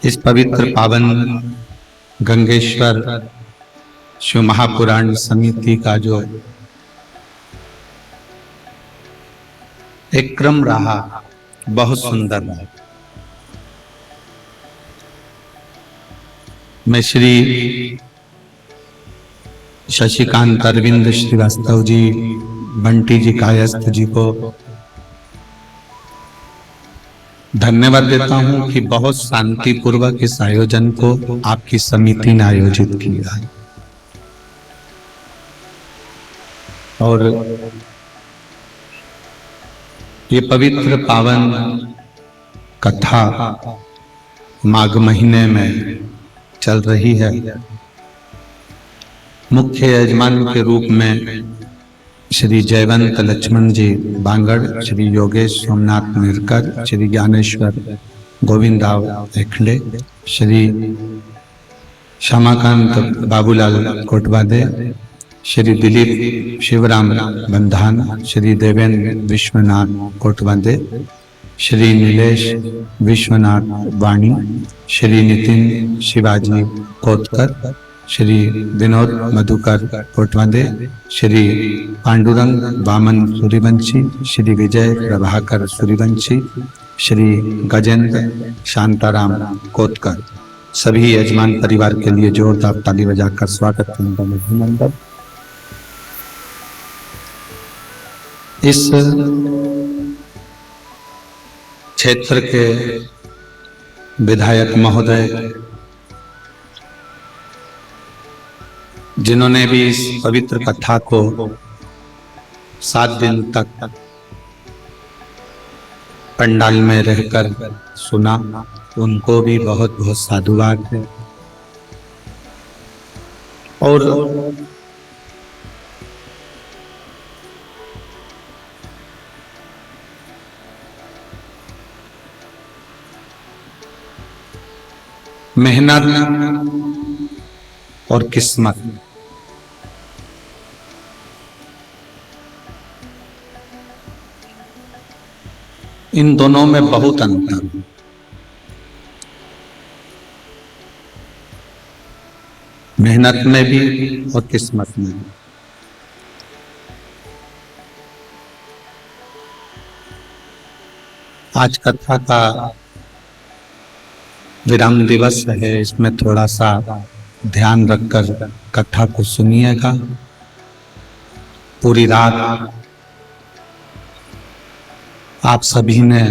इस पवित्र पावन गंगेश्वर शिव महापुराण समिति का जो एक क्रम रहा, बहुत सुंदर रहा। मैं श्री शशिकांत अरविंद श्रीवास्तव जी, बंटी जी कायस्थ जी को धन्यवाद देता हूं कि बहुत शांतिपूर्वक इस आयोजन को आपकी समिति ने आयोजित किया है। और ये पवित्र पावन कथा माघ महीने में चल रही है। मुख्य यजमान के रूप में श्री जयवंत लक्ष्मण जी बांगड़, श्री योगेश सोमनाथ निरकर, श्री ज्ञानेश्वर गोविंदराव एखड़े, श्री श्यामाकांत बाबूलाल कोटवादे, श्री दिलीप शिवराम बंधान, श्री देवेंद्र विश्वनाथ कोटवादे, श्री नीलेश विश्वनाथ वाणी, श्री नितिन शिवाजी कोतकर, श्री विनोद मधुकर कोटवादे, श्री पांडुरंग वामन सूर्यवंशी, श्री विजय प्रभाकर सूर्यवंशी, श्री गजेंद्र शांताराम कोतकर। सभी यजमान परिवार के लिए जोरदार ताली बजाकर स्वागत करूंगा। इस क्षेत्र के विधायक महोदय जिन्होंने भी इस पवित्र कथा को 7 दिन तक पंडाल में रहकर सुना, उनको भी बहुत बहुत साधुवाद है। और मेहनत और किस्मत, इन दोनों में बहुत अंतर है। मेहनत में भी और किस्मत में भी। आज कथा का विराम दिवस है, इसमें थोड़ा सा ध्यान रखकर कथा को सुनिएगा। पूरी रात आप सभी ने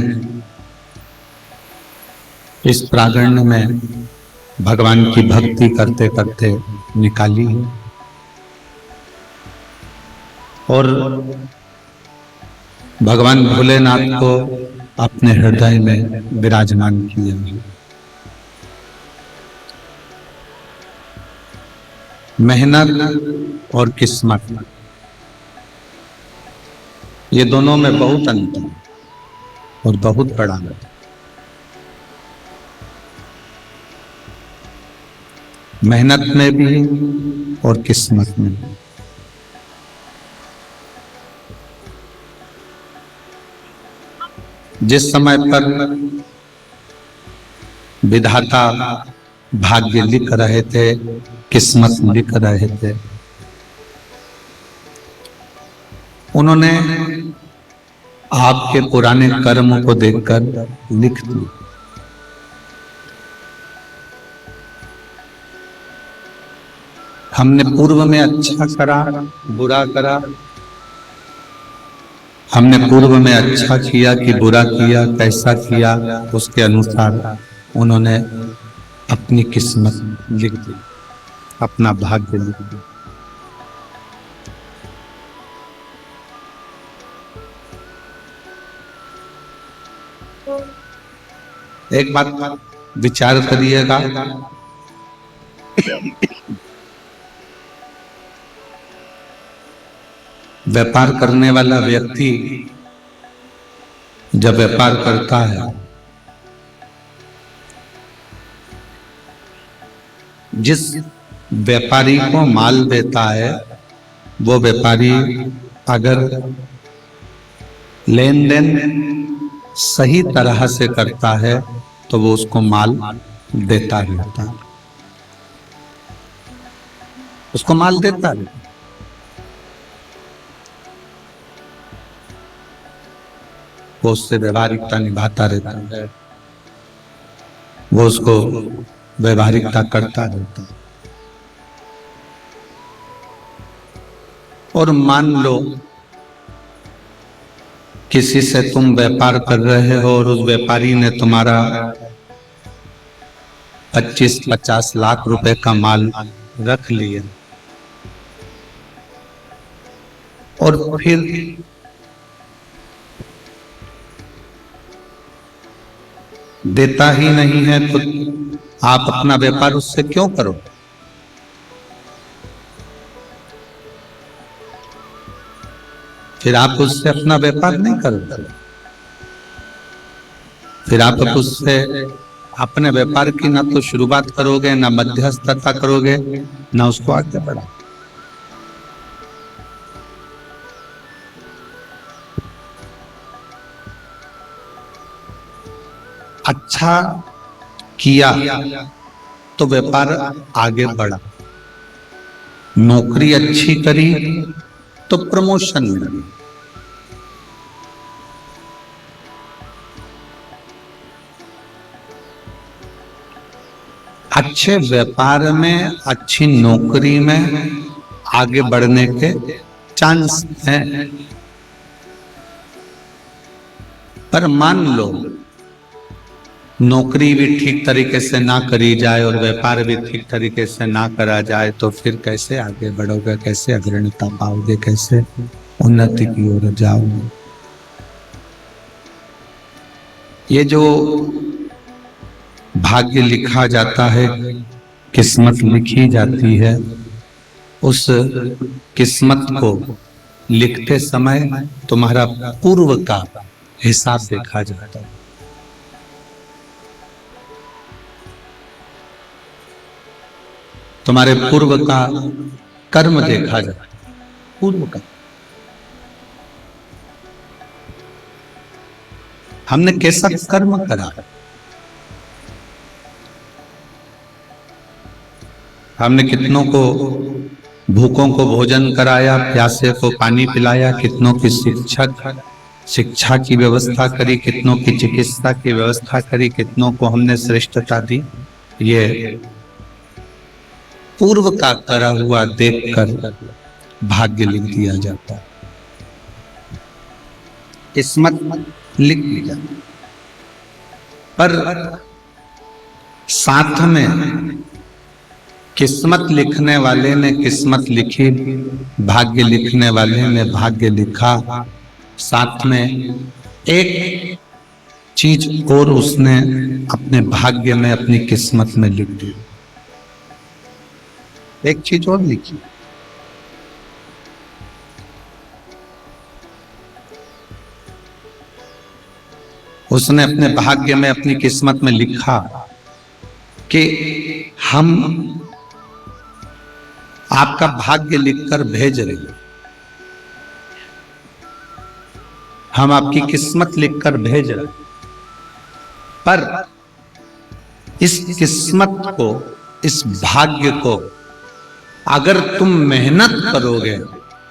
इस प्रांगण में भगवान की भक्ति करते करते निकाली है और भगवान भोलेनाथ को अपने हृदय में विराजमान किए हैं। मेहनत और किस्मत, ये दोनों में बहुत अंतर और बहुत बड़ा है। मेहनत में भी और किस्मत में भी। जिस समय पर विधाता भाग्य लिख रहे थे, किस्मत लिख रहे थे, उन्होंने आपके पुराने कर्म को देखकर लिख दिया। हमने पूर्व में अच्छा करा, बुरा करा, हमने पूर्व में अच्छा किया कि बुरा किया, कैसा किया, उसके अनुसार उन्होंने अपनी किस्मत लिख दी, अपना भाग्य लिख दिया। एक बात विचार करिएगा, व्यापार करने वाला व्यक्ति जब व्यापार करता है, जिस व्यापारी को माल देता है वो व्यापारी अगर लेन देन सही तरह से करता है तो वो उसको माल देता रहता, उसको माल देता रहता। वो उससे व्यवहारिकता निभाता रहता है, वो उसको व्यवहारिकता करता रहता है। और मान लो किसी से तुम व्यापार कर रहे हो और उस व्यापारी ने तुम्हारा 25-50 लाख रुपए का माल रख लिया और फिर देता ही नहीं है, तो आप अपना व्यापार उससे क्यों करो? फिर आप उससे अपना व्यापार नहीं करोगे, फिर आप उससे अपने व्यापार की ना तो शुरुआत करोगे, ना मध्यस्थता करोगे, ना उसको आगे बढ़ा। अच्छा किया तो व्यापार आगे बढ़ा, नौकरी अच्छी करी तो प्रमोशन मिली, अच्छे व्यापार में, अच्छी नौकरी में आगे बढ़ने के चांस हैं। पर मान लो नौकरी भी ठीक तरीके से ना करी जाए और व्यापार भी ठीक तरीके से ना करा जाए, तो फिर कैसे आगे बढ़ोगे, कैसे अग्रणीयता पाओगे, कैसे उन्नति की ओर जाओगे? ये जो भाग्य लिखा जाता है, किस्मत लिखी जाती है, उस किस्मत को लिखते समय तुम्हारा पूर्व का हिसाब देखा जाता है। तुम्हारे पूर्व का कर्म देखा जाता है, पूर्व का हमने कैसा कर्म करा, हमने कितनों को भूखों को भोजन कराया, प्यासे को पानी पिलाया, कितनों की शिक्षा की व्यवस्था करी, कितनों की चिकित्सा की व्यवस्था करी, कितनों को हमने श्रेष्ठता दी। ये पूर्व का करा हुआ देखकर भाग्य लिख दिया जाता है, किस्मत लिख दी जाती। पर साथ में किस्मत लिखने वाले ने किस्मत लिखी, भाग्य लिखने वाले ने भाग्य लिखा, साथ में एक चीज और उसने अपने भाग्य में, अपनी किस्मत में लिख दी, एक चीज और लिखी। उसने अपने भाग्य में, अपनी किस्मत में लिखा कि हम आपका भाग्य लिखकर भेज रहे हैं, हम आपकी किस्मत लिखकर भेज रहे हैं, पर इस किस्मत को, इस भाग्य को अगर तुम मेहनत करोगे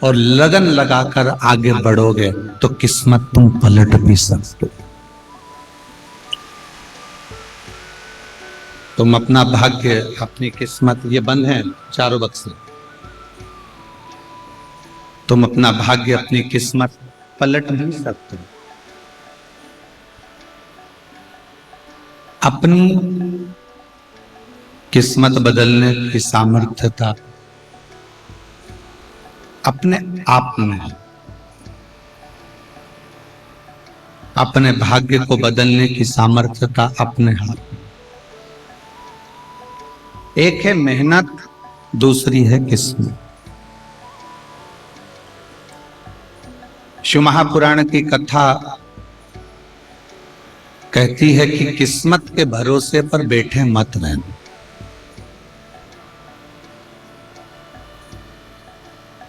और लगन लगाकर आगे बढ़ोगे तो किस्मत तुम पलट भी सकते हो। तुम अपना भाग्य, अपनी किस्मत, ये बंद है चारों बक्से, तुम अपना भाग्य, अपनी किस्मत पलट भी सकते हो। अपनी किस्मत बदलने की सामर्थ्यता अपने आप में है, अपने भाग्य को बदलने की सामर्थ्यता अपने हाथ में। एक है मेहनत, दूसरी है किस्मत। शिव महापुराण की कथा कहती है कि किस्मत के भरोसे पर बैठे मत रहना।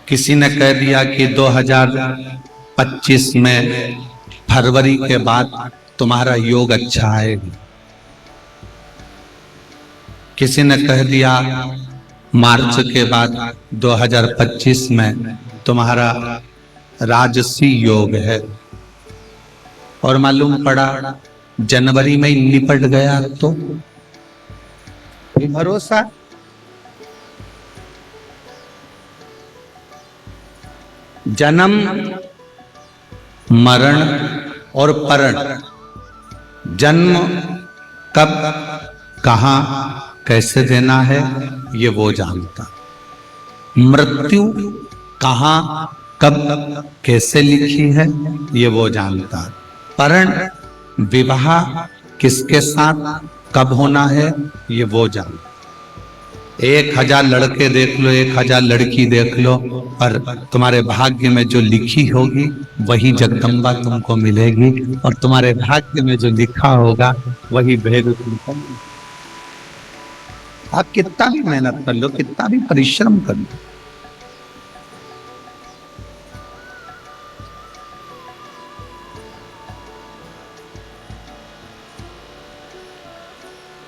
किसी ने कह दिया कि 2025 में फरवरी के बाद तुम्हारा योग अच्छा आएगा, किसी ने कह दिया मार्च के बाद 2025 में तुम्हारा राजसी योग है, और मालूम पड़ा जनवरी में ही निपट गया, तो भरोसा। जन्म, मरण और परण, जन्म कब, कहां, कैसे देना है ये वो जानता। मृत्यु कहां, कब, कैसे लिखी है ये वो जानता। परण, विवाह किसके साथ कब होना है ये वो जानता। 1000 लड़के देख लो, 1000 लड़की देख लो, पर तुम्हारे भाग्य में जो लिखी होगी वही जगदम्बा तुमको मिलेगी, और तुम्हारे भाग्य में जो लिखा होगा वही भेद तुमको। आप कितना भी मेहनत कर लो, कितना भी परिश्रम कर लो,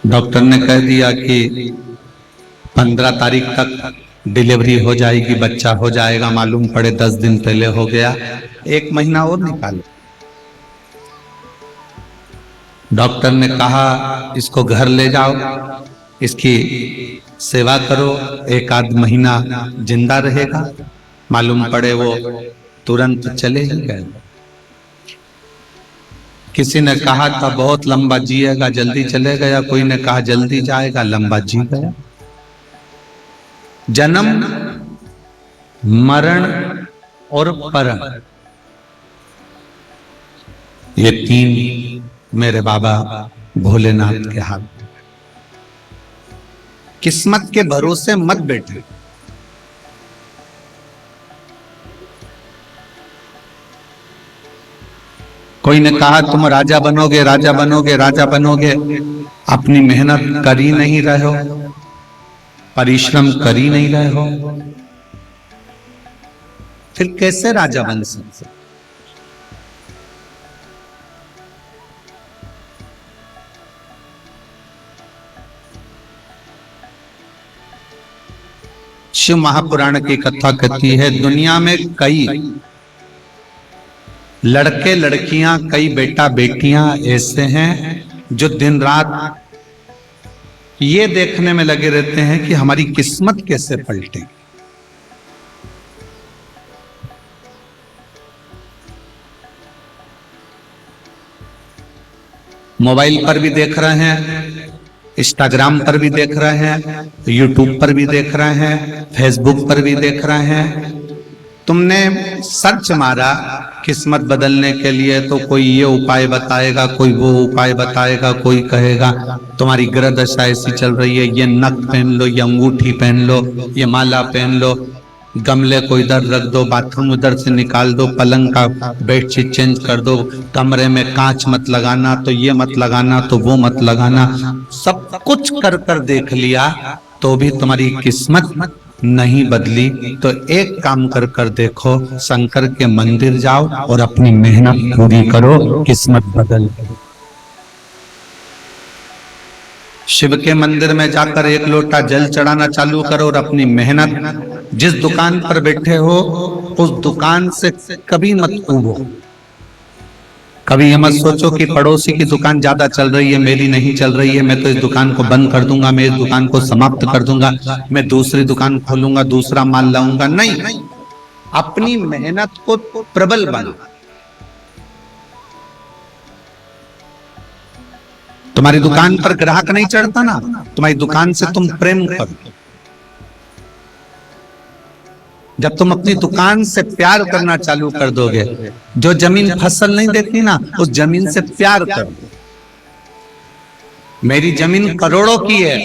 डॉक्टर ने कह दिया कि 15 तारीख तक डिलीवरी हो जाएगी, बच्चा हो जाएगा, मालूम पड़े 10 दिन पहले हो गया, 1 महीना और निकालो। डॉक्टर ने कहा इसको घर ले जाओ, इसकी सेवा करो, 1 आध महीना जिंदा रहेगा, मालूम पड़े वो तुरंत चले ही गए। किसी ने कहा था बहुत लंबा जिएगा, जल्दी चले गया, कोई ने कहा जल्दी जाएगा, लंबा जी गया। जन्म, मरण और परण, ये 3 मेरे बाबा भोलेनाथ के हाथ। किस्मत के भरोसे मत बैठे। कोई ने कहा तुम राजा बनोगे, राजा बनोगे, राजा बनोगे, अपनी मेहनत कर ही नहीं रहे हो, परिश्रम कर ही नहीं रहे हो, फिर कैसे राजा बन सकते? शिव महापुराण की कथा कहती है दुनिया में कई लड़के लड़कियां, कई बेटा बेटियां ऐसे हैं जो दिन रात ये देखने में लगे रहते हैं कि हमारी किस्मत कैसे पलटे। मोबाइल पर भी देख रहे हैं, इंस्टाग्राम पर भी देख रहे हैं, यूट्यूब पर भी देख रहे हैं, फेसबुक पर भी देख रहे हैं। तुमने सर्च मारा किस्मत बदलने के लिए तो कोई ये उपाय बताएगा, कोई वो उपाय बताएगा, कोई कहेगा तुम्हारी ग्रह दशा ऐसी चल रही है, ये नथ पहन लो, ये अंगूठी पहन लो, ये माला पहन लो, गमले को इधर रख दो, बाथरूम उधर से निकाल दो, पलंग का बेडशीट चेंज कर दो, कमरे में कांच मत लगाना, तो ये मत लगाना, तो वो मत लगाना। सब कुछ कर कर देख लिया तो भी तुम्हारी किस्मत नहीं बदली। तो एक काम कर कर देखो, शंकर के मंदिर जाओ और अपनी मेहनत पूरी करो, किस्मत बदल। शिव के मंदिर में जाकर 1 लोटा जल चढ़ाना चालू करो और अपनी मेहनत, जिस दुकान पर बैठे हो उस दुकान से कभी मत ऊबो। कभी ये मत सोचो कि पड़ोसी की दुकान ज्यादा चल रही है, मेरी नहीं चल रही है, मैं तो इस दुकान को बंद कर दूंगा, मैं इस दुकान को समाप्त कर दूंगा, मैं दूसरी दुकान खोलूंगा, दूसरा माल लाऊंगा। नहीं, अपनी मेहनत को प्रबल बना। तुम्हारी दुकान पर ग्राहक नहीं चढ़ता ना, तुम्हारी दुकान से तुम प्रेम करो। जब तुम अपनी दुकान से प्यार करना चालू कर दोगे, जो जमीन फसल नहीं देती ना, उस जमीन से प्यार कर दो। मेरी जमीन करोड़ों की है,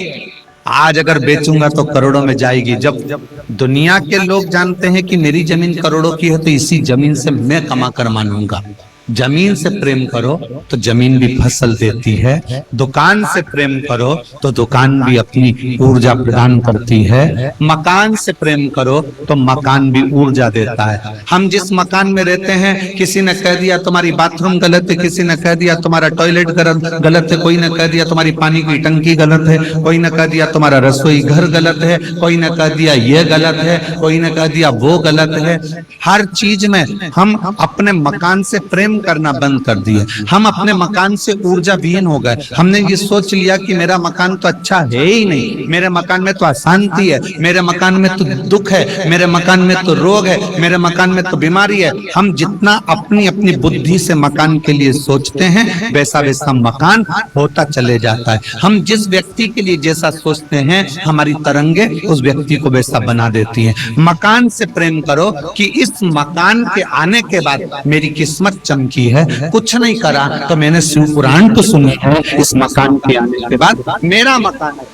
आज अगर बेचूंगा तो करोड़ों में जाएगी। जब दुनिया के लोग जानते हैं कि मेरी जमीन करोड़ों की है, तो इसी जमीन से मैं कमा कर मानूंगा। जमीन से प्रेम करो तो जमीन भी फसल देती है, दुकान से प्रेम करो तो दुकान भी अपनी ऊर्जा प्रदान करती है, मकान से प्रेम करो तो मकान भी ऊर्जा देता है। हम जिस मकान में रहते हैं, किसी ने कह दिया तुम्हारी बाथरूम गलत है, किसी ने कह दिया तुम्हारा टॉयलेट गलत है, कोई ने कह दिया तुम्हारी पानी की टंकी गलत है, कोई ने कह दिया तुम्हारा रसोई घर गलत है, कोई ने कह दिया ये गलत है, कोई ने कह दिया वो गलत है। हर चीज में हम अपने मकान से प्रेम करना बंद कर दिए, हम अपने मकान से ऊर्जा विहीन हो गए। हमने ये सोच लिया कि मेरा मकान तो अच्छा है ही नहीं, मेरे मकान में तो अशांति है, मेरे मकान में तो दुख है, मेरे मकान में तो रोग है, मेरे मकान में तो बीमारी है। हम जितना अपनी अपनी बुद्धि से मकान के लिए सोचते हैं, वैसा वैसा मकान होता चले जाता है। हम जिस व्यक्ति के लिए जैसा सोचते हैं, हमारी तरंगे उस व्यक्ति को वैसा बना देती हैं। मकान से प्रेम करो कि इस मकान के आने के बाद मेरी किस्मत चमकी है, कुछ नहीं करा तो मैंने शिव पुराण तो सुना है, इस मकान के आने के बाद मेरा मकान है।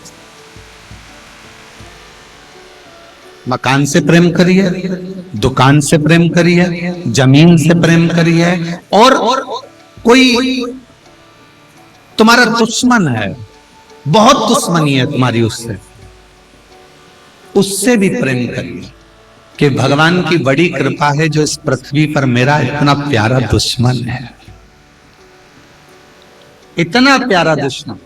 मकान से प्रेम करिए, दुकान से प्रेम करिए, जमीन से प्रेम करिए, और कोई तुम्हारा दुश्मन है, बहुत दुश्मनी है तुम्हारी उससे, उससे भी प्रेम करिए कि भगवान की बड़ी कृपा है जो इस पृथ्वी पर मेरा इतना प्यारा दुश्मन है, इतना प्यारा दुश्मन।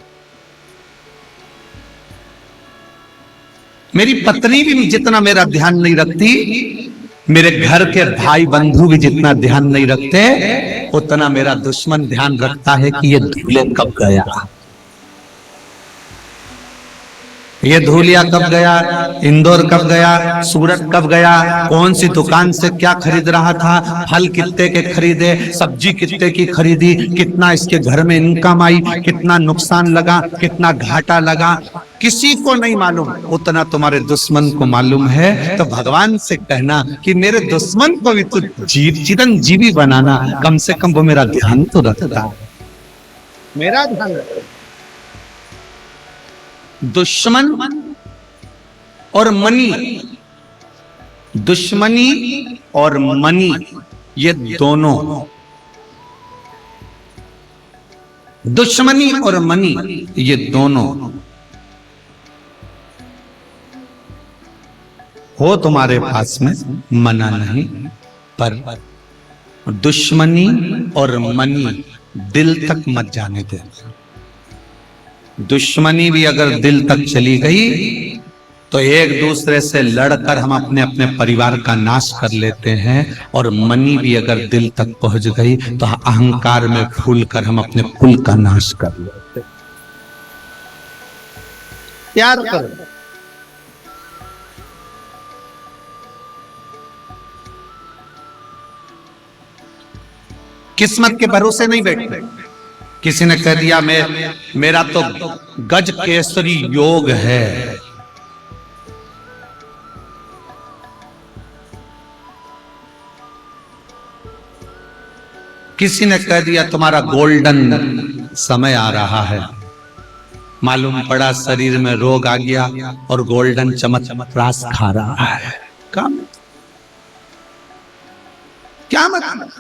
मेरी पत्नी भी जितना मेरा ध्यान नहीं रखती, मेरे घर के भाई बंधु भी जितना ध्यान नहीं रखते, उतना मेरा दुश्मन ध्यान रखता है कि ये धूले कब गया, ये धूलिया कब गया, इंदौर कब गया, सूरत कब गया, कौन सी दुकान से क्या खरीद रहा था, फल कितने के खरीदे, सब्जी कितने की खरीदी, कितना इसके घर में इनकम आई, कितना नुकसान लगा, कितना घाटा लगा, किसी को नहीं मालूम, उतना तुम्हारे दुश्मन को मालूम है। तो भगवान से कहना कि मेरे दुश्मन को भी तो चिरंजीवी बनाना, कम से कम वो मेरा ध्यान तो रखता, मेरा ध्यान रखता। दुश्मन और मनी, दुश्मनी और मनी, ये दोनों, दुश्मनी और मनी ये दोनों हो तुम्हारे पास में, मना नहीं, पर दुश्मनी और मनी दिल तक मत जाने दे। दुश्मनी भी अगर दिल तक चली गई तो एक दूसरे से लड़कर हम अपने अपने परिवार का नाश कर लेते हैं, और मनी भी अगर दिल तक पहुंच गई तो अहंकार में फूल कर हम अपने कुल का नाश कर लेते। प्यार करो, किस्मत के भरोसे नहीं बैठते। किसी ने कह दिया मेरा तो गज केसरी योग है, किसी ने कह दिया तुम्हारा गोल्डन समय आ रहा है, मालूम पड़ा शरीर में रोग आ गया और गोल्डन चमत्रास खा रहा है। क्या मतलब?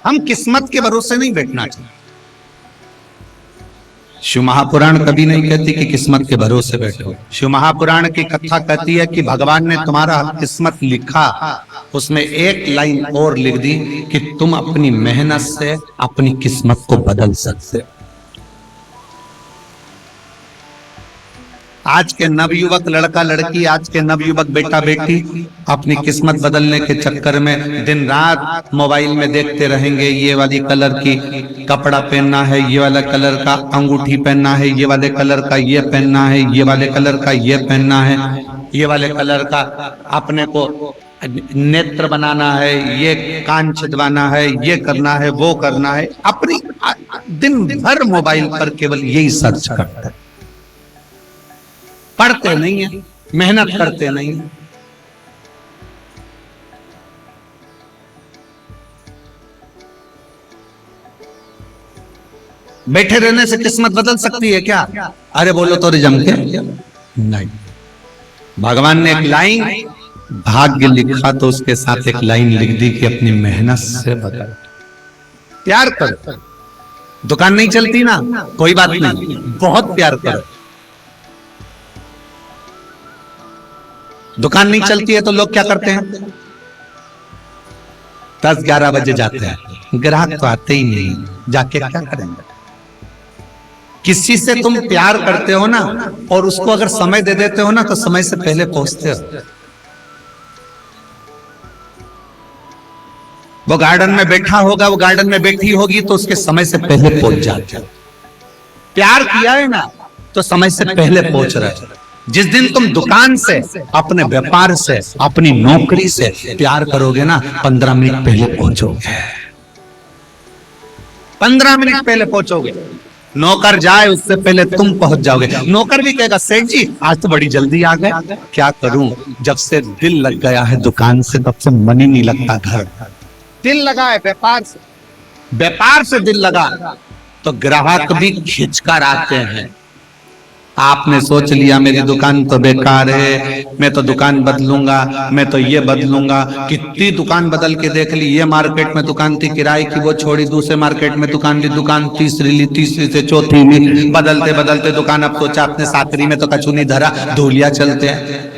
हम किस्मत के भरोसे नहीं बैठना चाहिए। शिव महापुराण कभी नहीं कहती कि किस्मत के भरोसे बैठो। शिव महापुराण की कथा कहती है कि भगवान ने तुम्हारा किस्मत लिखा, उसमें एक लाइन और लिख दी कि तुम अपनी मेहनत से अपनी किस्मत को बदल सकते। आज के नवयुवक लड़का लड़की, आज के नवयुवक बेटा बेटी अपनी किस्मत बदलने के चक्कर में दिन रात मोबाइल में देखते रहेंगे, ये वाली कलर की कपड़ा पहनना है, ये वाला कलर का अंगूठी पहनना है, ये वाले कलर का ये पहनना है, ये वाले कलर का ये पहनना है, ये वाले कलर का अपने को नेत्र बनाना है, ये कान छिदवाना है, ये करना है, वो करना है। अपनी दिन भर मोबाइल पर केवल यही सर्च करते हैं, पढ़ते नहीं है, मेहनत करते नहीं है। बैठे रहने से किस्मत बदल सकती है क्या? अरे बोलो तो जम के नहीं। भगवान ने एक लाइन भाग्य लिखा तो उसके साथ एक लाइन लिख दी कि अपनी मेहनत से बदल, प्यार करो। दुकान नहीं चलती ना, कोई बात नहीं, बहुत प्यार करो। दुकान नहीं चलती है तो लोग क्या करते हैं, 10-11 बजे जाते हैं, ग्राहक तो आते ही नहीं, जाके क्या करेंगे। किसी से तुम प्यार करते हो ना, और उसको अगर समय दे देते हो ना, तो समय से पहले पहुंचते हो। वो गार्डन में बैठा होगा, वो गार्डन में बैठी होगी, तो उसके समय से पहले पहुंच जाते हो। प्यार किया है ना, तो समय से पहले पहुंच रहे हो। जिस दिन तुम दुकान से, अपने व्यापार से, अपनी नौकरी से प्यार करोगे ना, 15 मिनट पहले पहुंचोगे। 15 मिनट पहले पहुंचोगे। नौकर जाए उससे पहले तुम पहुंच जाओगे। नौकर भी कहेगा, सेठ जी आज तो बड़ी जल्दी आ गए। क्या करूं, जब से दिल लग गया है दुकान से, तब से मन ही नहीं लगता घर। दिल लगा है व्यापार से, व्यापार से दिल लगा तो ग्राहक भी खिंचकर आते हैं। आपने सोच लिया मेरी दुकान तो बेकार है, मैं तो दुकान बदलूंगा, मैं तो ये बदलूंगा। कितनी दुकान बदल के देख ली। ये मार्केट में दुकान थी किराए की, वो छोड़ी, दूसरे मार्केट में दुकान ली, दुकान तीसरी ली, तीसरी से चौथी ली, बदलते बदलते दुकान अब सोचा अपने साकरी में तो कछु नहीं धरा, धूलिया चलते हैं।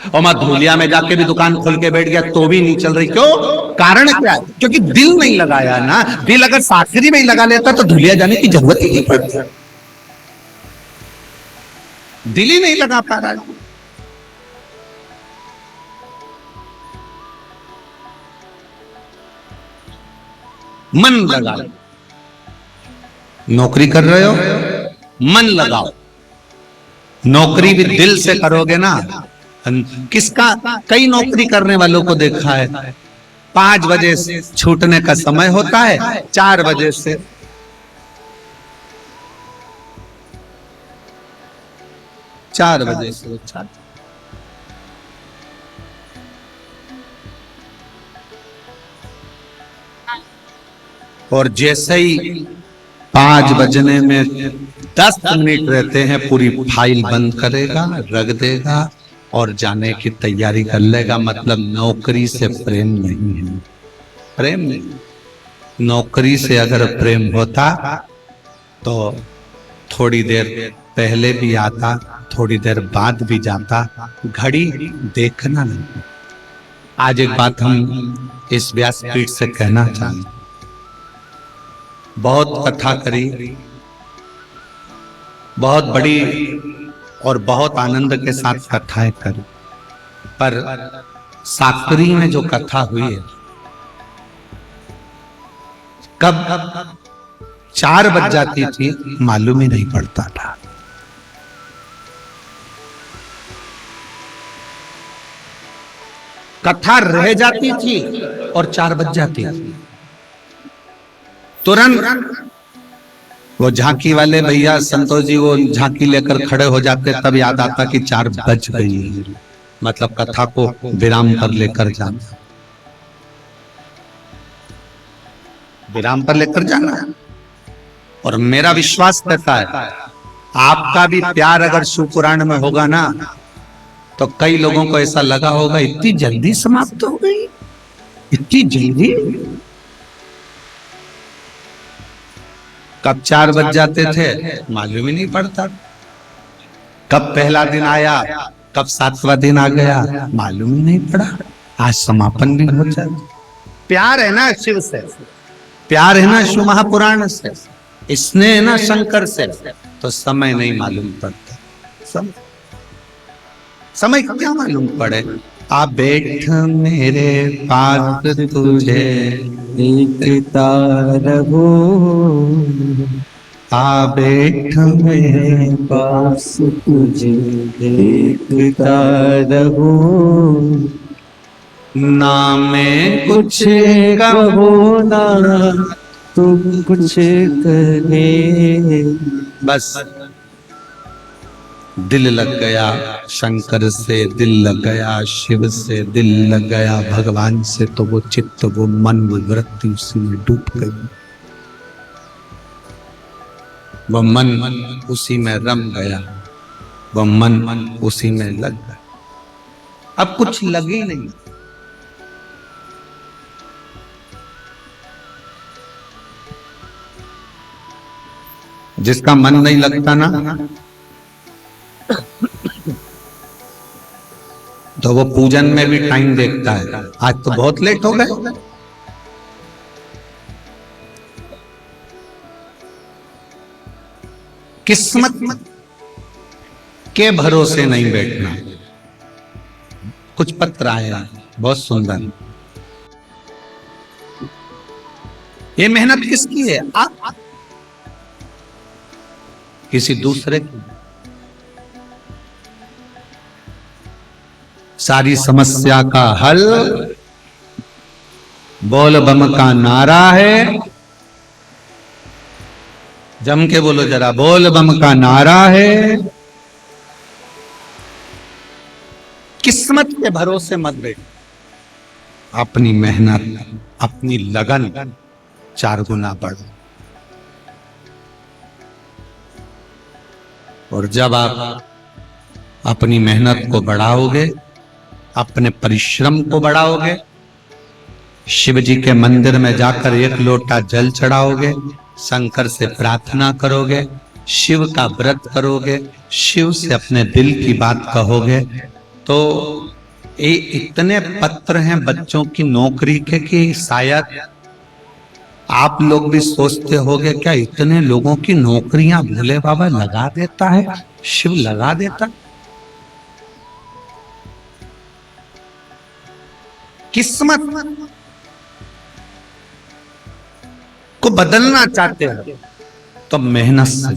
और मैं धूलिया में जाके भी दुकान खोल के बैठ गया तो भी नहीं चल रही। क्यों, कारण क्या है? क्योंकि दिल नहीं लगाया ना। दिल अगर साकरी में ही लगा लेता तो धूलिया जाने की जरूरत ही नहीं पड़ती। दिल ही नहीं लगा पा रहा। मन लगाओ। नौकरी कर रहे हो, मन लगाओ। नौकरी भी दिल से करोगे ना। किसका, कई नौकरी करने वालों को देखा है, 5 बजे से छूटने का समय होता है, 4 बजे से 4 बजे से 4। और जैसे ही 5 बजने में 10 मिनट रहते हैं, पूरी फाइल बंद करेगा, रख देगा और जाने की तैयारी कर लेगा। मतलब नौकरी से प्रेम नहीं है, प्रेम नहीं। नौकरी से अगर प्रेम होता तो थोड़ी देर पहले भी आता, थोड़ी देर बाद भी जाता, घड़ी देखना नहीं। आज एक बात हम इस व्यासपीठ से कहना चाहते, बहुत कथा करी, बहुत बड़ी और बहुत आनंद के साथ कथाएं करी, पर साकरी में जो कथा हुई है, कब 4 बज जाती थी मालूम ही नहीं पड़ता था। कथा रह जाती थी और 4 बज जाती थी। तुरंत वो झांकी वाले भैया संतोष जी वो झांकी लेकर खड़े हो जाते, तब याद आता कि 4 बज गई, मतलब कथा को विराम पर लेकर जाना, विराम पर लेकर जाना। और मेरा विश्वास कहता है, आपका भी प्यार अगर शिवपुराण में होगा ना, तो कई लोगों को ऐसा लगा होगा इतनी जल्दी समाप्त हो गई, इतनी जल्दी। कब 4 बज जाते थे मालूम ही नहीं पड़ता, कब पहला दिन आया, कब 7वां दिन आ गया, मालूम ही नहीं पड़ा। आज समापन भी हो जाए। प्यार है ना शिव से, प्यार है ना शिव महापुराण से, स्नेह है ना शंकर से, तो समय नहीं मालूम पड़ता। समय क्या मालूम पड़े। आ बैठ मेरे पास तुझे देखता रहूं, आ बैठ मेरे पास तुझे देखता रहूं, ना मैं कुछ कहूं ना तुम कुछ कहे। बस दिल लग गया शंकर से, दिल लग गया शिव से, दिल लग गया भगवान से, तो वो चित्त, वो मन, वो वृत्ति उसी में डूब गई। वो मन उसी में रम गया, वो मन उसी में लग गया। अब कुछ लगे नहीं। जिसका मन नहीं लगता ना, तो वो पूजन में भी टाइम देखता है। आज तो बहुत लेट हो गए। किस्मत के भरोसे नहीं बैठना। कुछ पत्र आया बहुत सुंदर। ये मेहनत किसकी है? आप किसी दूसरे की। सारी समस्या का हल बोल बम का नारा है। जम के बोलो जरा, बोल बम का नारा है। किस्मत के भरोसे मत बैठो। अपनी मेहनत, अपनी लगन 4 गुना बढ़ो। और जब आप अपनी मेहनत को बढ़ाओगे, अपने परिश्रम को बढ़ाओगे, शिव जी के मंदिर में जाकर 1 लोटा जल चढ़ाओगे, शंकर से प्रार्थना करोगे, शिव का व्रत करोगे, शिव से अपने दिल की बात कहोगे, तो ये इतने पत्र हैं बच्चों की नौकरी के कि शायद आप लोग भी सोचते होगे क्या इतने लोगों की नौकरियां भोले बाबा लगा देता है, शिव लगा देता। किस्मत को बदलना चाहते हो तो मेहनत से,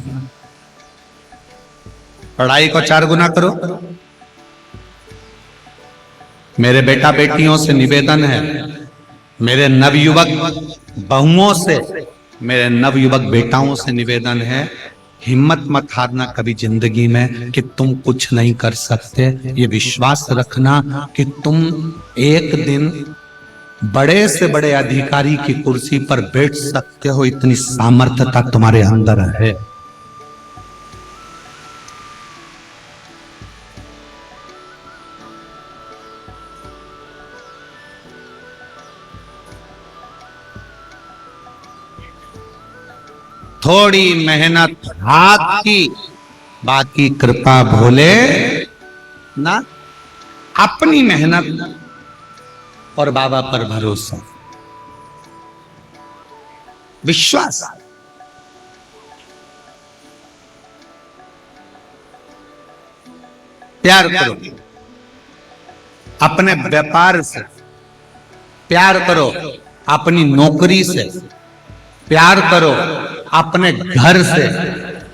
पढ़ाई को 4 गुना करो। मेरे बेटा बेटियों से निवेदन है, मेरे नवयुवक बहुओं से, मेरे नवयुवक बेटाओं से निवेदन है, हिम्मत मत हारना कभी जिंदगी में कि तुम कुछ नहीं कर सकते। ये विश्वास रखना कि तुम एक दिन बड़े से बड़े अधिकारी की कुर्सी पर बैठ सकते हो, इतनी सामर्थ्यता तुम्हारे अंदर है। थोड़ी मेहनत हाथ की, बाकी कृपा भोले ना। अपनी मेहनत और बाबा पर भरोसा, विश्वास। प्यार करो अपने व्यापार से, प्यार करो अपनी नौकरी से, प्यार करो अपने घर से,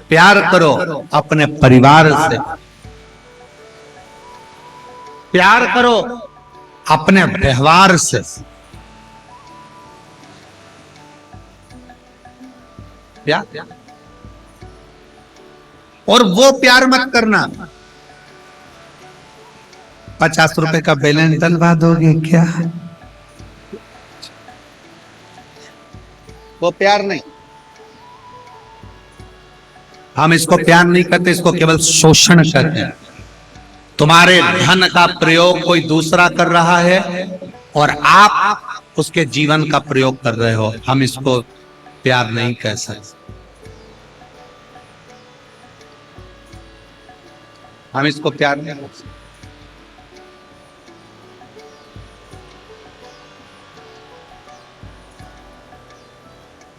प्यार करो अपने परिवार से, प्यार करो अपने व्यवहार से। प्यार, और वो प्यार मत करना 50 रुपए का बैलेंस डलवा दोगे क्या, वो प्यार नहीं। हम इसको प्यार नहीं करते, इसको केवल शोषण करते हैं। तुम्हारे धन का प्रयोग कोई दूसरा कर रहा है और आप उसके जीवन का प्रयोग कर रहे हो, हम इसको प्यार नहीं कह सकते। हम इसको प्यार नहीं कह सकते।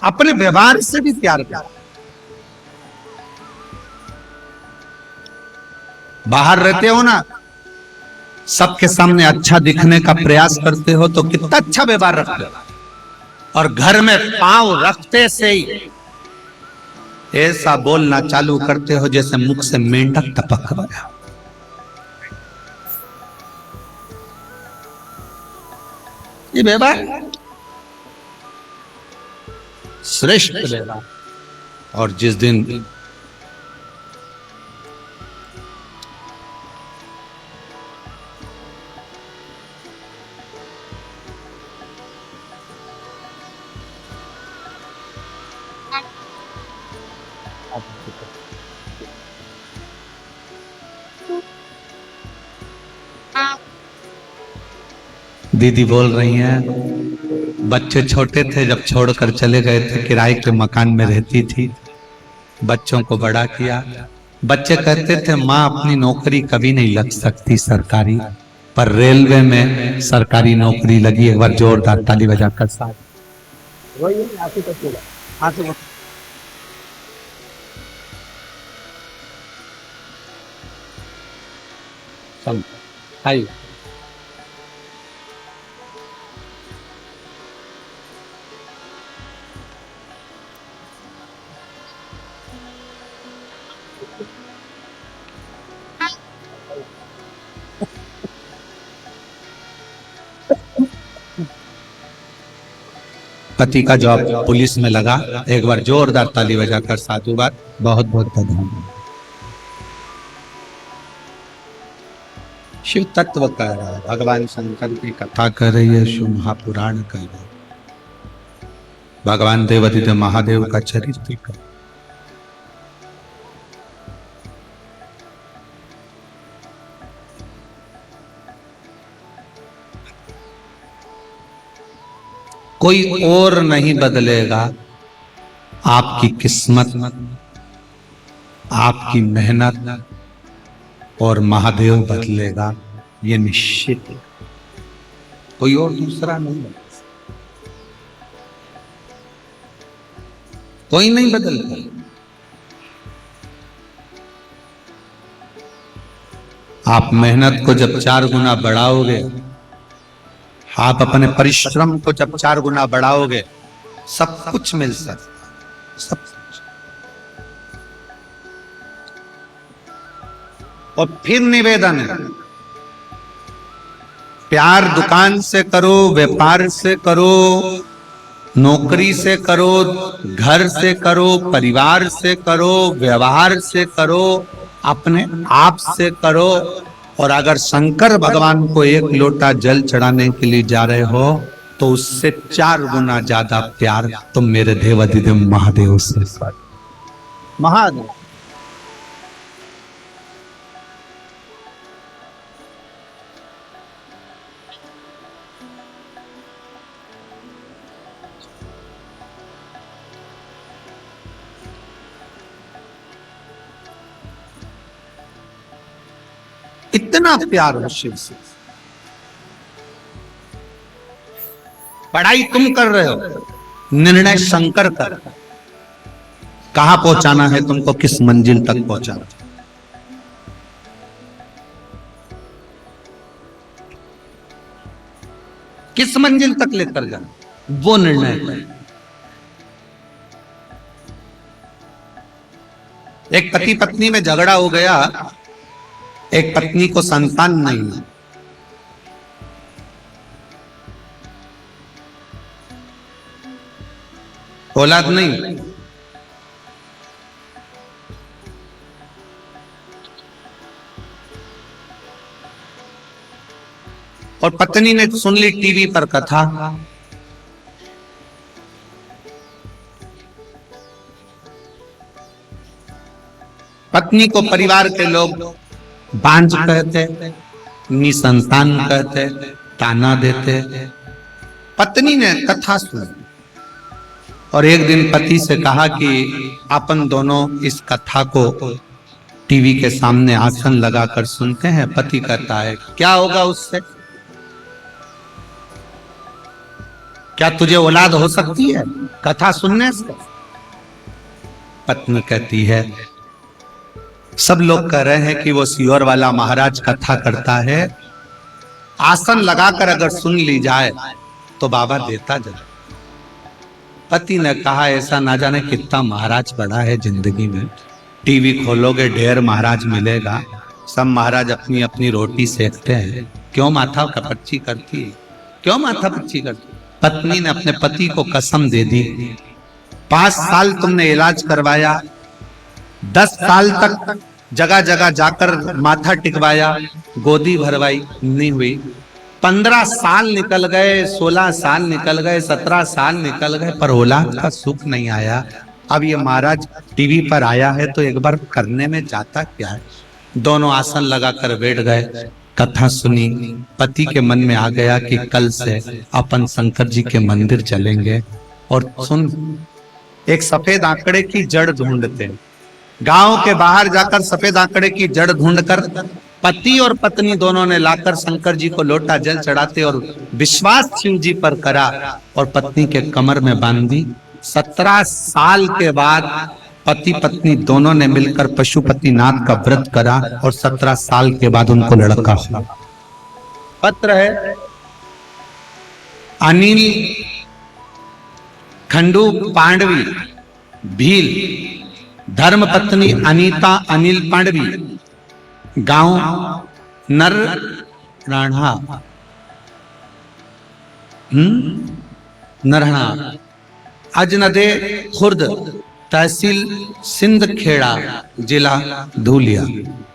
अपने व्यवहार से भी प्यार करो। बाहर रहते हो ना, सबके सामने अच्छा दिखने का प्रयास करते हो तो कितना अच्छा व्यवहार रखते हो, और घर में पांव रखते से ही ऐसा बोलना चालू करते हो जैसे मुख से मेंढक टपक रहा। ये व्यवहार श्रेष्ठ व्यवहार। और जिस दिन दीदी बोल रही हैं बच्चे छोटे थे जब छोड़कर चले गए थे, किराए के मकान में रहती थी, बच्चों को बड़ा किया। बच्चे कहते थे माँ अपनी नौकरी कभी नहीं लग सकती सरकारी, पर रेलवे में सरकारी नौकरी लगी। एक बार जोरदार ताली बजाकर साथ हाय। पति का जॉब पुलिस में लगा। एक बार जोरदार ताली बजाकर साधुवाद, बहुत बहुत धन्यवाद। शिव तत्व कह रहा है, भगवान शंकर की कथा कर रही है, शिव महापुराण कह रहा है, भगवान देवाधिदेव महादेव का चरित्र कर। कोई और नहीं बदलेगा, आपकी किस्मत, आपकी मेहनत और महादेव बदलेगा, ये निश्चित है। कोई और दूसरा नहीं बदलेगा, कोई नहीं बदलेगा। आप मेहनत को जब 4 गुना बढ़ाओगे, आप अपने परिश्रम को जब 4 गुना बढ़ाओगे, सब कुछ मिल सकता, सब कुछ। और फिर निवेदन है, प्यार दुकान से करो, व्यापार से करो, नौकरी से करो, घर से करो, परिवार से करो, व्यवहार से करो, अपने आप से करो। और अगर शंकर भगवान को 1 लोटा जल चढ़ाने के लिए जा रहे हो तो उससे 4 गुना ज्यादा प्यार तुम मेरे देवाधिदेव महादेव से। महादेव इतना प्यार हो शिव से। पढ़ाई तुम कर रहे हो, निर्णय शंकर कर, कहां पहुंचाना है तुमको, किस मंजिल तक पहुंचाना, किस मंजिल तक लेकर जाना, वो निर्णय। एक पति पत्नी में झगड़ा हो गया, एक पत्नी को संतान नहीं है, औलाद नहीं, और पत्नी ने सुन ली टीवी पर कथा, पत्नी को परिवार के लोग बांझ कहते, निसंतान कहते, ताना देते। पत्नी ने कथा सुनी और एक दिन पति से कहा कि अपन दोनों इस कथा को टीवी के सामने आसन लगाकर सुनते हैं। पति कहता है क्या होगा उससे, क्या तुझे औलाद हो सकती है कथा सुनने से? पत्नी कहती है सब लोग कह रहे हैं कि वो सियोर वाला महाराज कथा करता है, आसन लगाकर अगर सुन ली जाए तो बाबा देता जरूर। पति ने कहा ऐसा ना जाने कितना महाराज बड़ा है जिंदगी में, टीवी खोलोगे ढेर महाराज मिलेगा, सब महाराज अपनी अपनी रोटी सेकते हैं, क्यों माथा कपच्ची करती, क्यों माथा पच्ची करती? पत्नी ने अपने पति को कसम दे दी, 5 साल तुमने इलाज करवाया, 10 साल तक जगह जगह जाकर माथा टिकवाया, गोदी भरवाई, नहीं हुई। 15 साल निकल गए, 16 साल निकल गए, 17 साल निकल गए, पर औलाद का सुख नहीं आया। अब ये महाराज टीवी पर आया है तो एक बार करने में जाता क्या है। दोनों आसन लगाकर बैठ गए। कथा सुनी, पति के मन में आ गया कि कल से अपन शंकर जी के मंदिर चलेंगे। और सुन, एक सफेद आंकड़े की जड़ ढूंढते, गांव के बाहर जाकर सफेद आंकड़े की जड़ ढूंढकर पति और पत्नी दोनों ने लाकर शंकर जी को लोटा जल चढ़ाते और विश्वास शिव जी पर करा और पत्नी के कमर में बांधी। 17 साल के बाद पति पत्नी दोनों ने मिलकर पशुपतिनाथ का व्रत करा और 17 साल के बाद उनको लड़का हुआ। पत्र है अनिल खंडू पांडवी भील, धर्म पत्नी अनीता अनिल पांडवी, गांव नरहना अजनदे खुर्द, तहसील सिंध खेड़ा, जिला धूलिया।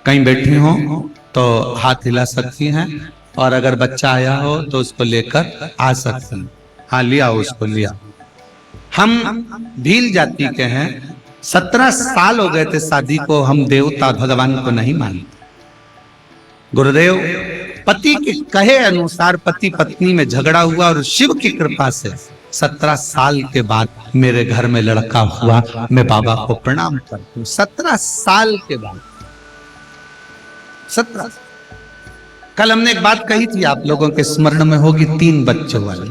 कहीं बैठी हो तो हाथ हिला सकती हैं और अगर बच्चा आया हो तो उसको लेकर आ सकते हैं। हाँ, लिया उसको, लिया। हम भील जाति के हैं। 17 साल हो गए थे शादी को, हम देवता भगवान को नहीं मानते। गुरुदेव पति के कहे अनुसार पति पत्नी में झगड़ा हुआ और शिव की कृपा से 17 साल के बाद मेरे घर में लड़का हुआ। मैं बाबा को प्रणाम करता हूं। 17 साल के बाद, 17। कल हमने एक बात कही थी, आप लोगों के स्मरण में होगी, 3 बच्चों वाली।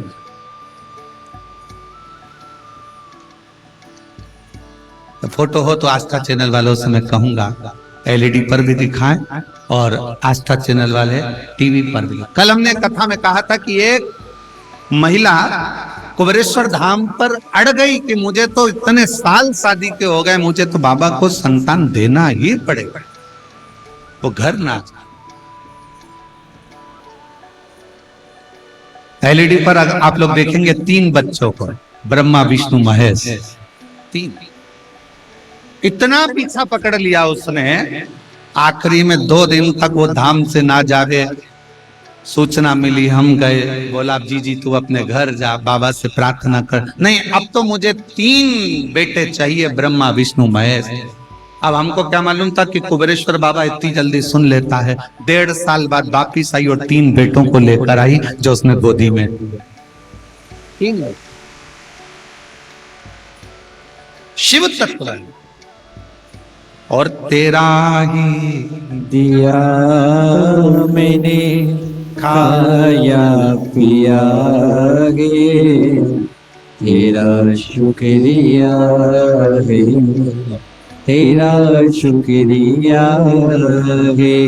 तो फोटो हो तो आस्था चैनल वालों से मैं कहूंगा एलईडी पर भी दिखाएं और आस्था चैनल वाले टीवी पर भी। कल हमने कथा में कहा था कि एक महिला कुबेरेश्वर धाम पर अड़ गई कि मुझे तो इतने साल शादी के हो गए, मुझे तो बाबा को संतान देना ही पड़ेगा। वो घर ना, एलईडी पर आप लोग देखेंगे 3 बच्चों को, ब्रह्मा विष्णु महेश, 3। इतना पीछा पकड़ लिया उसने, आखिरी में 2 दिन तक वो धाम से ना जावे। सूचना मिली, हम गए, बोला जी तू अपने घर जा, बाबा से प्रार्थना कर। नहीं, अब तो मुझे 3 बेटे चाहिए, ब्रह्मा विष्णु महेश। अब हमको क्या मालूम था कि कुबेरेश्वर बाबा इतनी जल्दी सुन लेता है। 1.5 साल बाद वापिस आई और 3 बेटों को लेकर आई जो उसने गोदी में। 3 शिव तत्व और तेरा ही दिया मैंने खाया पिया गे, तेरा शुक्रिया है, तेरा शुक्रिया है।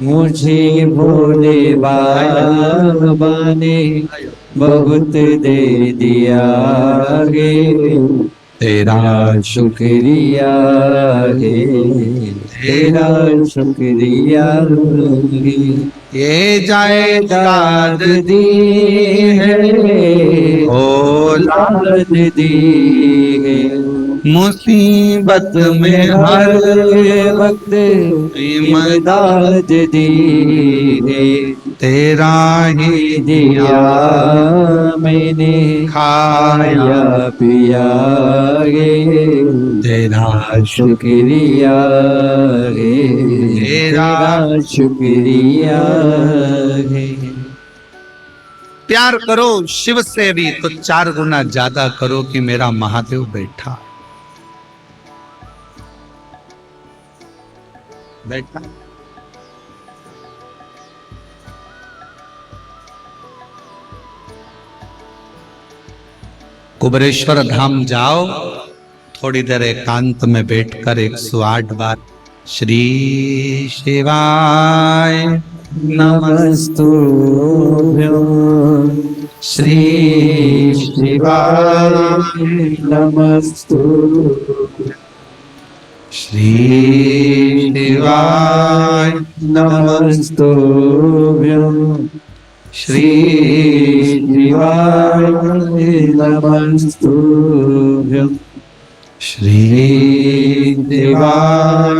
मुझे भोले बाबा ने बहुत दे दिया गे, तेरा शुक्रिया है, तेरा शुक्रिया है। ये जायदाद दी है, औलाद दी है, मुसीबत में हर वक्त इमदाद दी है। तेरा ही दिया मैंने खाया पिया गे, तेरा शुक्रिया गे, तेरा शुक्रिया है। प्यार करो शिव से भी तो 4 गुना ज्यादा करो कि मेरा महादेव बैठा बैठा। कुबेरेश्वर धाम जाओ, थोड़ी देर एकांत में बैठकर 108 बार श्री शिवाय नमस्तुभ्यं, श्री शिवाय नमस्तुभ्यं, श्री शिवाय नमस्तुभ्यं, श्री शिवाय नमस्तुभ्यं, श्री शिवाय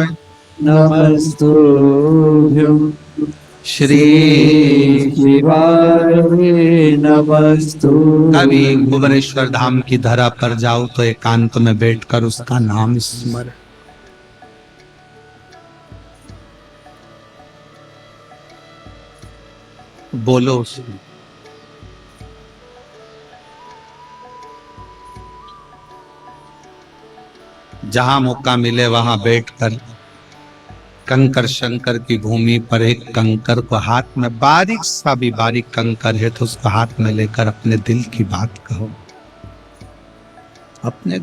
नमस्तुभ्यं, श्री शिवाय नमस्तुभ्यं। कभी कुबेरेश्वर धाम की धरा पर जाओ तो एकांत में बैठकर उसका नाम स्मरण। बोलो उसमें। जहां मौका मिले वहां बैठकर कंकर शंकर की भूमि पर एक कंकर को हाथ में, बारीक सा भी बारीक कंकर है तो उसको हाथ में लेकर अपने दिल की बात कहो। अपने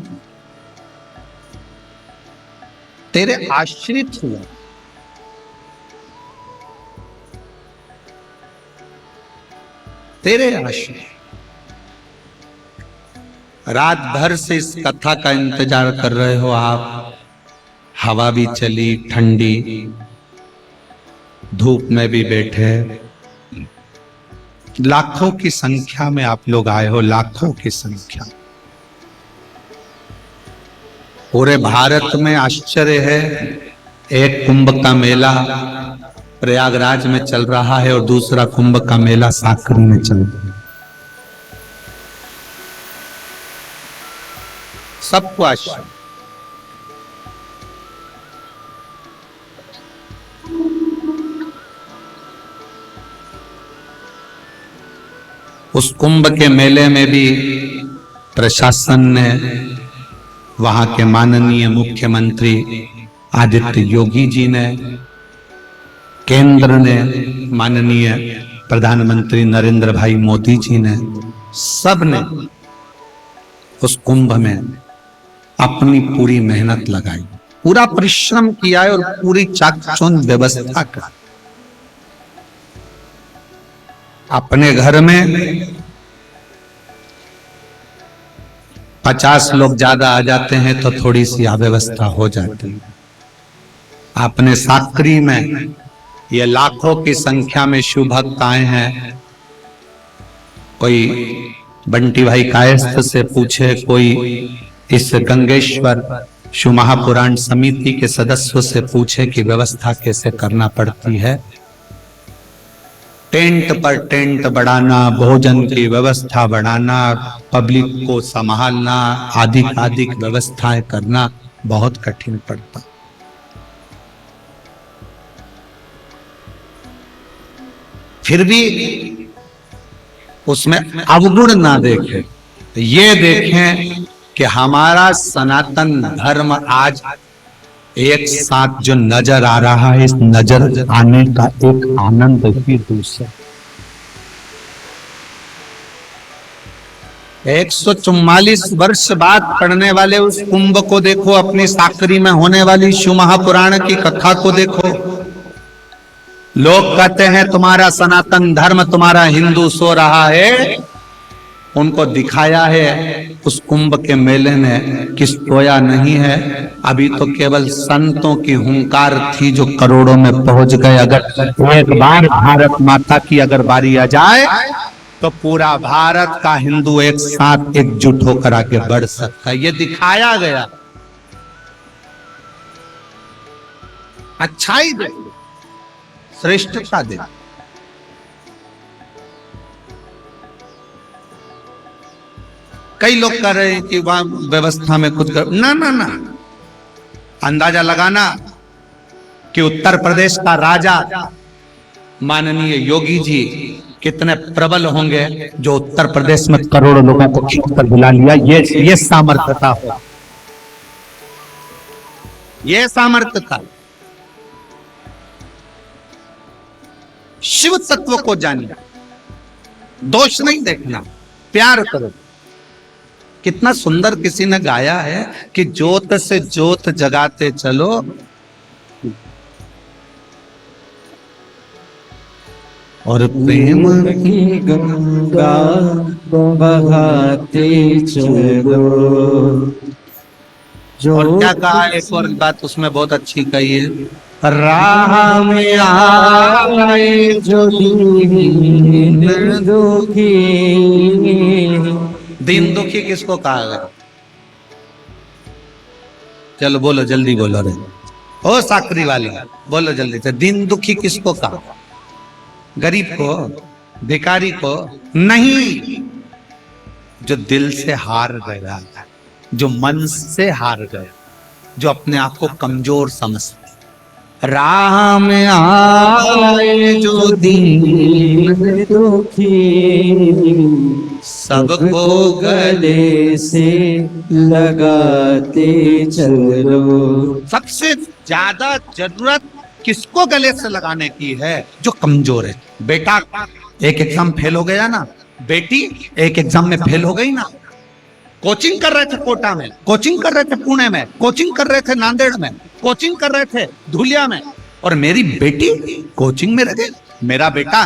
तेरे आश्रित हुआ, तेरे आश्रित। रात भर से इस कथा का इंतजार कर रहे हो आप। हवा भी चली ठंडी, धूप में भी बैठे, लाखों की संख्या में आप लोग आए हो, लाखों की संख्या। पूरे भारत में आश्चर्य है, एक कुंभ का मेला प्रयागराज में चल रहा है और दूसरा कुंभ का मेला साकरी में चल रहा है। सबको आश्चर्य। उस कुंभ के मेले में भी प्रशासन ने, वहां के माननीय मुख्यमंत्री आदित्य योगी जी ने, केंद्र ने माननीय प्रधानमंत्री नरेंद्र भाई मोदी जी ने, सब ने उस कुंभ में अपनी पूरी मेहनत लगाई, पूरा परिश्रम किया है और पूरी चाकचौंध व्यवस्था कर। अपने घर में 50 लोग ज्यादा आ जाते हैं तो थोड़ी सी अव्यवस्था हो जाती है। अपने साकरी में ये लाखों की संख्या में शिव भक्त आए हैं। कोई बंटी भाई कायस्थ से पूछे, कोई इस गंगेश्वर शिव महापुराण समिति के सदस्यों से पूछे कि व्यवस्था कैसे करना पड़ती है। टेंट पर टेंट बढ़ाना, भोजन की व्यवस्था बढ़ाना, पब्लिक को संभालना, आदि व्यवस्थाएं करना बहुत कठिन पड़ता। फिर भी उसमें अवगुण ना देखें, ये देखें कि हमारा सनातन धर्म आज एक साथ जो नजर आ रहा है, इस नजर आने का एक आनंद ही दूसरा। 144 वर्ष बाद पढ़ने वाले उस कुंभ को देखो, अपनी साकरी में होने वाली शिव महापुराण की कथा को देखो। लोग कहते हैं तुम्हारा सनातन धर्म, तुम्हारा हिंदू सो रहा है। उनको दिखाया है उस कुंभ के मेले ने कि सोया नहीं है। अभी तो केवल संतों की हुंकार थी जो करोड़ों में पहुंच गए। अगर एक बार भारत माता की अगर बारी आ जाए तो पूरा भारत का हिंदू एक साथ एकजुट होकर आगे बढ़ सकता है। ये दिखाया गया। अच्छाई दे, श्रेष्ठता दे। कई लोग कह रहे हैं कि वहां व्यवस्था में कुछ ना ना ना। अंदाजा लगाना कि उत्तर प्रदेश का राजा माननीय योगी जी कितने प्रबल होंगे जो उत्तर प्रदेश में करोड़ों लोगों को खींचकर बुला लिया। ये सामर्थ्यता हो, ये सामर्थ्यता। शिव तत्व को जानिए, दोष नहीं देखना, प्यार करो। कितना सुंदर किसी ने गाया है कि ज्योत से ज्योत जगाते चलो, और प्रेम की गंगा बहाते चलो। और क्या कहा, एक और बात उसमें बहुत अच्छी कही है, राह में आए जो दीन दुखी। दीन दुखी किसको कहा गया? चलो बोलो, जल्दी बोलो रे। ओ साकरी वाली बोलो जल्दी से, दीन दुखी किसको कहा? गरीब को, भिखारी को नहीं, जो दिल से हार गया, जो मन से हार गया, जो अपने आप को कमजोर समझता। राम आए जो दीन दुखी सबको गले से लगाते चलो। सबसे ज्यादा जरूरत किसको गले से लगाने की है? जो कमजोर है। बेटा एक एग्जाम फेल हो गया ना, बेटी एक एग्जाम में फेल हो गई ना, कोचिंग कर रहे थे कोटा में, कोचिंग कर रहे थे पुणे में, कोचिंग कर रहे थे नांदेड़ में, कोचिंग कर रहे थे धुलिया में, और मेरी बेटी कोचिंग में रह गई। मेरा बेटा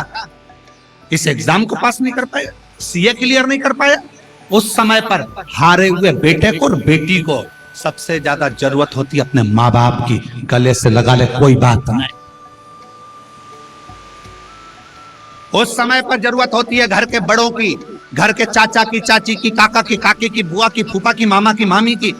इस एग्जाम को पास नहीं कर पाया, सीए क्लियर नहीं कर पाया। उस समय पर हारे हुए बेटे को और बेटी को सबसे ज्यादा जरूरत होती है अपने माँ बाप की। गले से लगा ले, कोई बात नहीं। उस समय पर जरूरत होती है घर के बड़ों की, घर के चाचा की, चाची की, काका की, काकी की, बुआ की, फूफा की, मामा की, मामी की,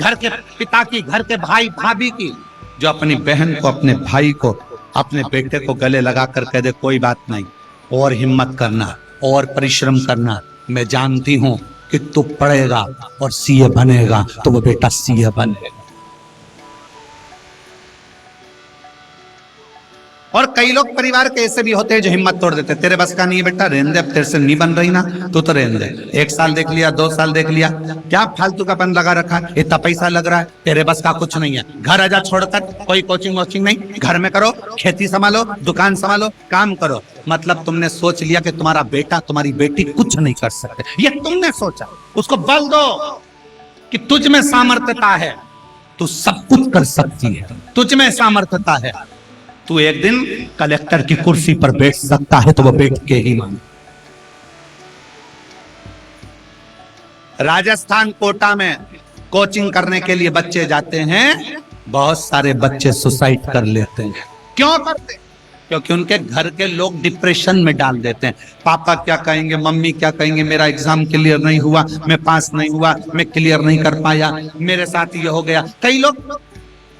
घर के पिता की, घर के भाई भाभी की, जो अपनी बहन को, अपने भाई को, अपने बेटे को गले लगा कर कह दे कोई बात नहीं, और हिम्मत करना और परिश्रम करना। मैं जानती हूं कि तू पढ़ेगा और सीए बनेगा, तो वो बेटा सीए बनेगा। और कई लोग परिवार के ऐसे भी होते हैं जो हिम्मत तोड़ देते, तेरे बस का नहीं है बेटा, रहने दे, अब तेरे से नहीं बन रही ना, तू तो रहने दे। 1 साल देख लिया, 2 साल देख लिया, क्या फालतू का पन लगा रखा, इतना पैसा लग रहा है, तेरे बस का कुछ नहीं है, घर आजा छोड़कर, कोई कोचिंग वोचिंग नहीं, घर में करो, खेती संभालो, दुकान संभालो, काम करो। मतलब तुमने सोच लिया कि तुम्हारा बेटा, तुम्हारी बेटी कुछ नहीं कर सकते, ये तुमने सोचा। उसको बल दो कि तुझ में सामर्थ्यता है, तू सब कुछ कर सकती है, तुझ में सामर्थ्यता है, तू एक दिन कलेक्टर की कुर्सी पर बैठ सकता है, तो वो बैठ के ही मान। राजस्थान कोटा में कोचिंग करने के लिए बच्चे जाते हैं, बहुत सारे बच्चे सुसाइड कर लेते हैं। क्यों करते? क्योंकि उनके घर के लोग डिप्रेशन में डाल देते हैं। पापा क्या कहेंगे, मम्मी क्या कहेंगे, मेरा एग्जाम क्लियर नहीं हुआ, मैं पास नहीं हुआ, मैं क्लियर नहीं कर पाया, मेरे साथ ये हो गया। कई लोग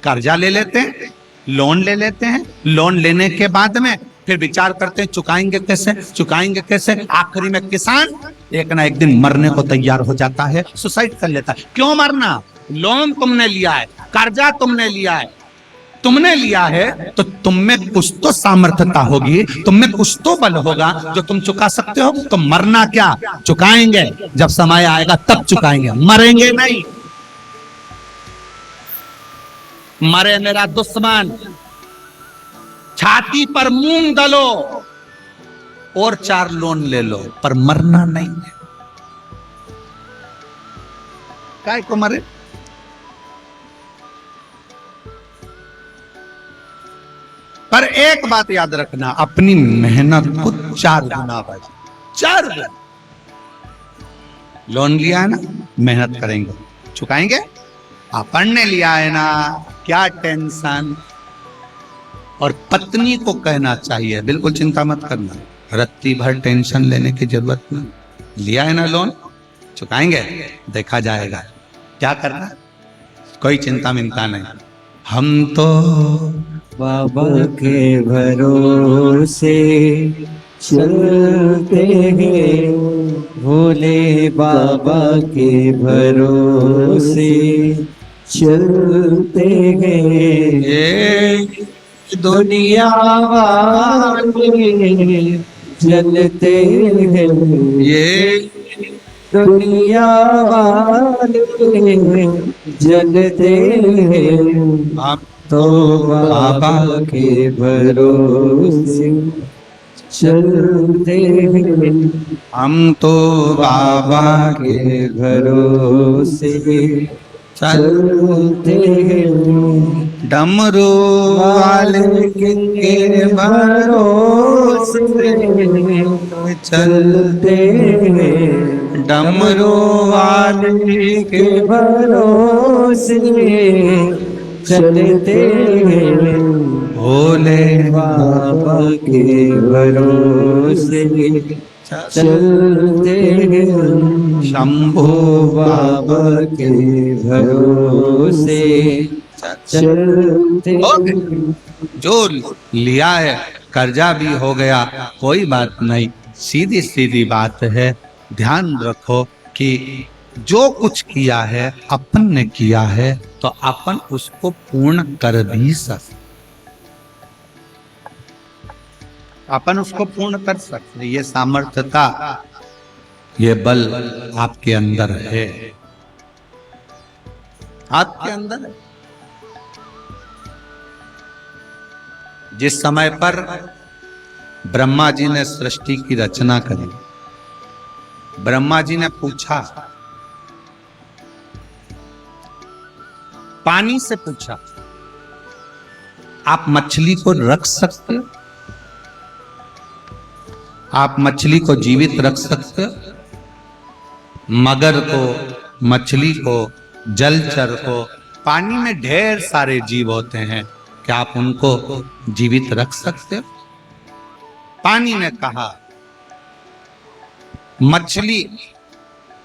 कर्जा ले लेते हैं, लोन ले लेते हैं, लोन लेने के बाद में फिर विचार करते हैं चुकाएंगे कैसे, चुकाएंगे कैसे। आखिरी में किसान एक ना एक दिन मरने को तैयार हो जाता है, सुसाइड कर लेता है। क्यों मरना? लोन तुमने लिया है, कर्जा तुमने लिया है, तुमने लिया है तो तुम में कुछ तो सामर्थ्यता होगी, तुम में कुछ तो बल होगा जो तुम चुका सकते हो। तो मरना क्या, चुकाएंगे, जब समय आएगा तब चुकाएंगे, मरेंगे नहीं। मरे मेरा दुश्मन, छाती पर मूंग दलो और 4 लोन ले लो, पर मरना नहीं है। काय को मरे? पर एक बात याद रखना, अपनी मेहनत को 4 गुना बढ़ा। 4 गुना लोन लिया है ना, मेहनत करेंगे, चुकाएंगे। पढ़ने लिया है ना, क्या टेंशन। और पत्नी को कहना चाहिए बिल्कुल चिंता मत करना, रत्ती भर टेंशन लेने की जरूरत नहीं। लिया है ना लोन, चुकाएंगे, देखा जाएगा। क्या करना, कोई चिंता मिंता नहीं। हम तो बाबा के भरोसे चलते हैं, भोले बाबा के भरोसे चलते हैं। ये दुनिया वाले जलते हैं, ये दुनिया वाले जलते हैं। आप तो बाबा के भरोसे चलते हैं, हम तो बाबा के भरोसे चलते हैं। डमरू वाले के भरोसे चलते हैं, डमरू वाले के भरोसे चलते हैं। भोले बाबा के भरोसे चलते हैं, शंभू बाबा के भरोसे चलते हैं। जो लिया है कर्जा भी हो गया, कोई बात नहीं, सीधी सीधी बात है। ध्यान रखो कि जो कुछ किया है अपन ने किया है, तो अपन उसको पूर्ण कर भी सकते। अपन उसको पूर्ण कर सकते हैं। ये सामर्थ्यता, ये बल आपके अंदर है, आपके अंदर है। जिस समय पर ब्रह्मा जी ने सृष्टि की रचना करी, ब्रह्मा जी ने पूछा, पानी से पूछा, आप मछली को रख सकते हो? आप मछली को जीवित रख सकते हो? मगर को, मछली को, जलचर को, पानी में ढेर सारे जीव होते हैं, क्या आप उनको जीवित रख सकते हो? पानी ने कहा, मछली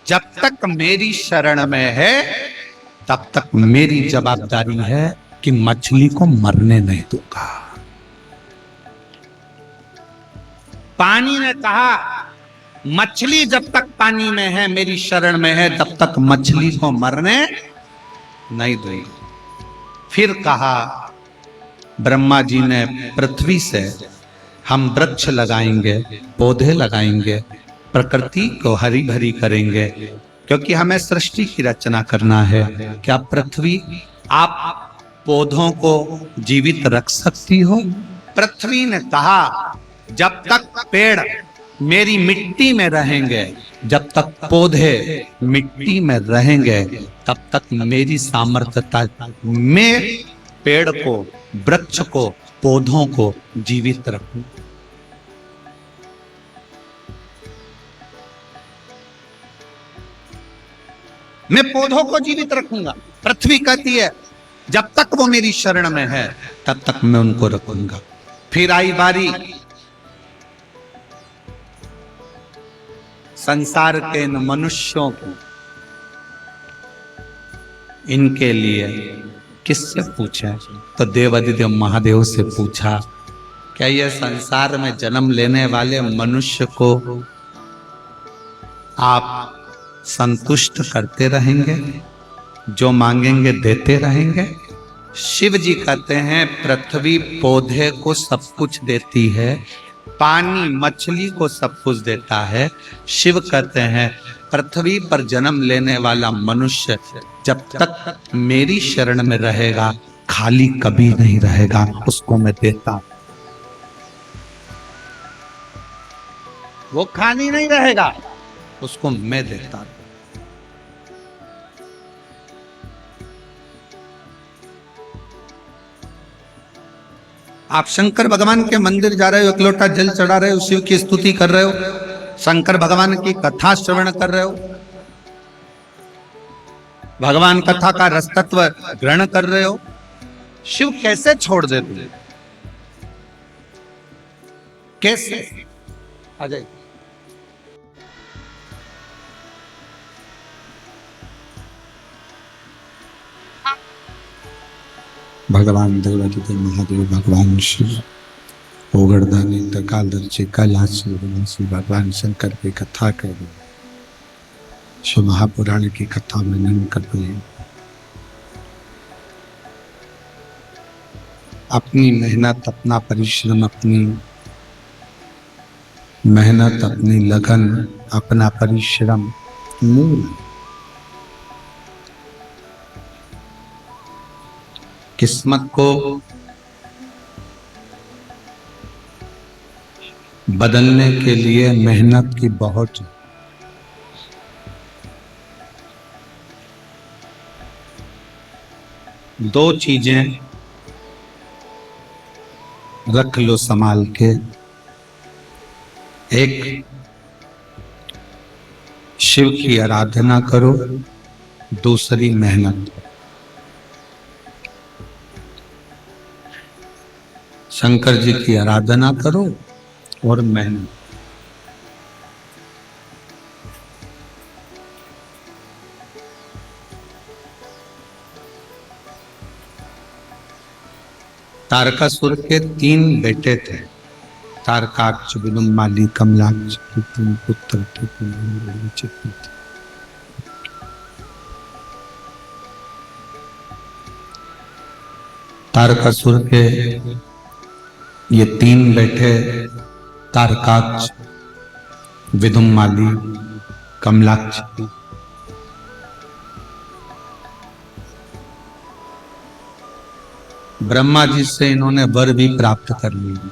जब तक मेरी शरण में है तब तक मेरी जवाबदारी है कि मछली को मरने नहीं दूंगा। पानी ने कहा, मछली जब तक पानी में है, मेरी शरण में है, तब तक मछली को मरने नहीं दूंगा। फिर कहा ब्रह्मा जी ने पृथ्वी से, हम वृक्ष लगाएंगे, पौधे लगाएंगे, प्रकृति को हरी भरी करेंगे, क्योंकि हमें सृष्टि की रचना करना है। क्या पृथ्वी आप पौधों को जीवित रख सकती हो? पृथ्वी ने कहा, जब तक पेड़ मेरी मिट्टी में रहेंगे, जब तक पौधे मिट्टी में रहेंगे, तब तक मेरी सामर्थ्यता में पेड़ को, वृक्ष को, पौधों को जीवित रखूं। मैं पौधों को जीवित रखूंगा। पृथ्वी कहती है जब तक वो मेरी शरण में है तब तक मैं उनको रखूंगा। फिर आई बारी संसार के इन मनुष्यों को, इनके लिए किससे पूछा? तो देवाधिदेव महादेव से पूछा, क्या यह संसार में जन्म लेने वाले मनुष्य को आप संतुष्ट करते रहेंगे, जो मांगेंगे देते रहेंगे? शिव जी कहते हैं, पृथ्वी पौधे को सब कुछ देती है, पानी मछली को सब कुछ देता है। शिव कहते हैं, पृथ्वी पर जन्म लेने वाला मनुष्य जब तक मेरी शरण में रहेगा, खाली कभी नहीं रहेगा, उसको मैं देता। वो खाली नहीं रहेगा, उसको मैं देता। आप शंकर भगवान के मंदिर जा रहे हो, एक लोटा जल चढ़ा रहे हो, शिव की स्तुति कर रहे हो, शंकर भगवान की कथा श्रवण कर रहे हो, भगवान कथा का रसतत्व ग्रहण कर रहे हो, शिव कैसे छोड़ दे तुझे? कैसे? आ जाइए। भगवान देवाधिदेव महादेव, भगवान शिव ओगरदानी कालदर्शी कैलाशी भगवान शंकर की कथा कर रहे, शिव महापुराण की कथा मनन कर रहे। अपनी मेहनत, अपना परिश्रम, अपनी मेहनत, अपनी लगन, अपना परिश्रम मूल किस्मत को बदलने के लिए मेहनत की बहुत। दो चीजें रख लो संभाल के, एक शिव की आराधना करो, दूसरी मेहनत। शंकर जी की आराधना करो और मेहनत। तारकासुर के 3 बेटे थे, तारकाक्ष, विलुम्माली, कमलाक्ष के 3 पुत्र थे। तारकासुर के ये 3 बेटे तारकाक्ष, विदुम्माली, कमलाक्ष। ब्रह्मा जी से इन्होंने वर भी प्राप्त कर लिए।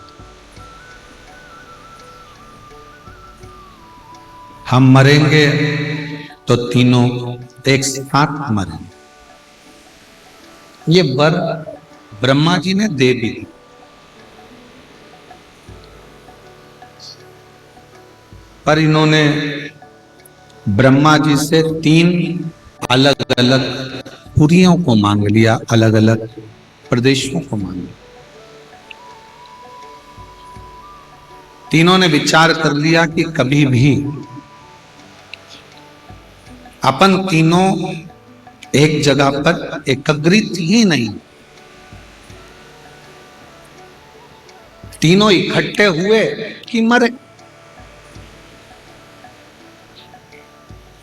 हम मरेंगे तो तीनों एक साथ मरेंगे, ये वर ब्रह्मा जी ने दे दी। पर इन्होंने ब्रह्मा जी से 3 अलग अलग पुरियों को मांग लिया, अलग अलग प्रदेशों को मांग लिया। तीनों ने विचार कर लिया कि कभी भी अपन तीनों एक जगह पर एकत्रित ही नहीं, तीनों इकट्ठे हुए कि मरे।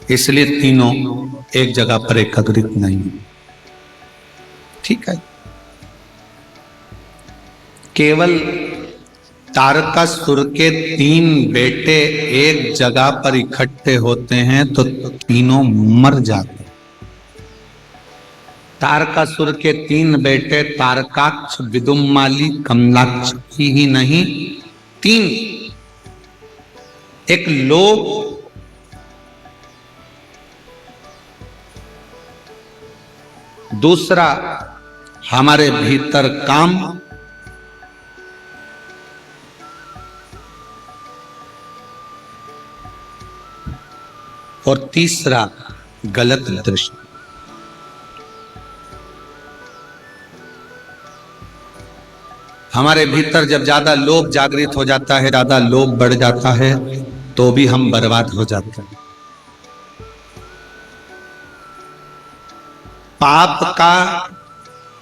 इसलिए तीनों एक जगह पर एकत्रित नहीं। ठीक है, केवल तारकासुर के 3 बेटे एक जगह पर इकट्ठे होते हैं तो तीनों मर जाते हैं। तारकासुर के 3 बेटे तारकाक्ष, विदुम्माली, कमलाक्ष ही नहीं, 3, एक लोभ, दूसरा हमारे भीतर काम, और तीसरा गलत दृष्टि। हमारे भीतर जब ज्यादा लोभ जागृत हो जाता है, ज्यादा लोभ बढ़ जाता है, तो भी हम बर्बाद हो जाते हैं। पाप का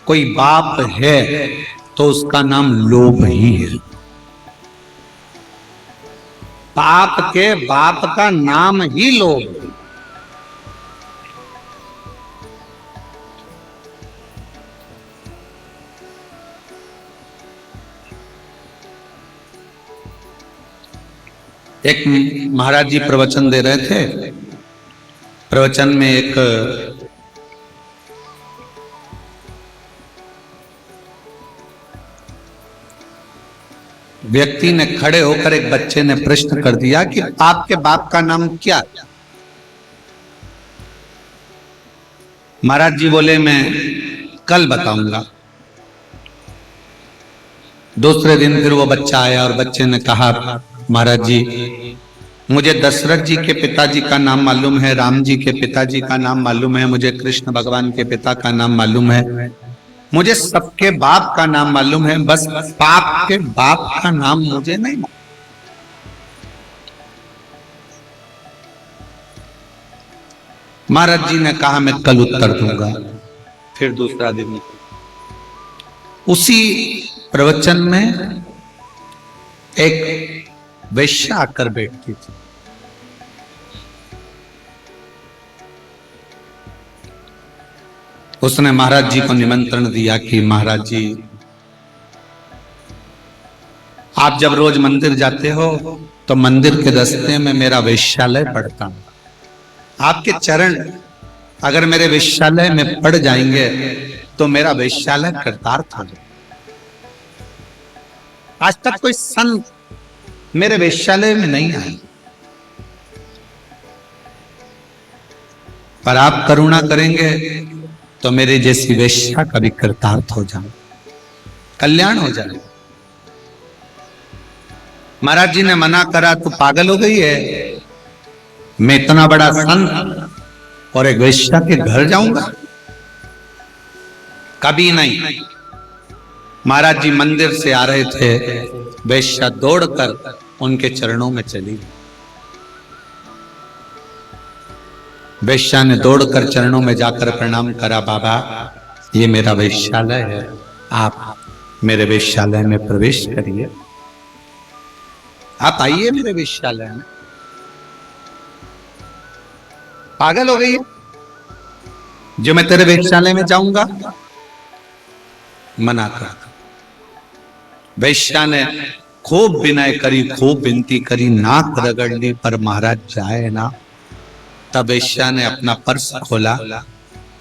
कोई बाप है तो उसका नाम लोभ ही है। पाप के बाप का नाम ही लोभ है। एक महाराज जी प्रवचन दे रहे थे। प्रवचन में एक व्यक्ति ने खड़े होकर, एक बच्चे ने प्रश्न कर दिया कि आपके बाप का नाम क्या है? महाराज जी बोले मैं कल बताऊंगा। दूसरे दिन फिर वो बच्चा आया और बच्चे ने कहा महाराज जी मुझे दशरथ जी के पिताजी का नाम मालूम है, राम जी के पिताजी का नाम मालूम है, मुझे कृष्ण भगवान के पिता का नाम मालूम है, मुझे सबके बाप का नाम मालूम है, बस पाप के बाप का नाम मुझे नहीं मालूम। महाराज जी ने कहा मैं कल उत्तर दूंगा। फिर दूसरा दिन उसी प्रवचन में एक वेश्या आकर बैठती थी। उसने महाराज जी को निमंत्रण दिया कि महाराज जी आप जब रोज मंदिर जाते हो तो मंदिर के रास्ते में मेरा वेश्यालय पड़ता है, आपके चरण अगर मेरे वेश्यालय में पड़ जाएंगे तो मेरा वेश्यालय कृतार्थ हो जाए। आज तक कोई संत मेरे वेश्यालय में नहीं आए, पर आप करुणा करेंगे तो मेरे जैसी वेश्या कभी कृतार्थ हो जाए, कल्याण हो जाए। महाराज जी ने मना करा तो पागल हो गई है, मैं इतना बड़ा संत और एक वेश्या के घर जाऊंगा? कभी नहीं। महाराज जी मंदिर से आ रहे थे, वेश्या दौड़कर उनके चरणों में चली। वेश्या ने दौड़कर चरणों में जाकर प्रणाम करा, बाबा ये मेरा वेश्यालय है, आप मेरे वेश्यालय में प्रवेश करिए, आप आइए मेरे वेश्यालय में। पागल हो गई है जो मैं तेरे वेश्यालय में जाऊंगा? मना कर। वेश्या ने खूब विनय करी, खूब विनती करी, नाक रगड़ ली, पर महाराज जाए ना। तब वेश्या ने अपना पर्स खोला,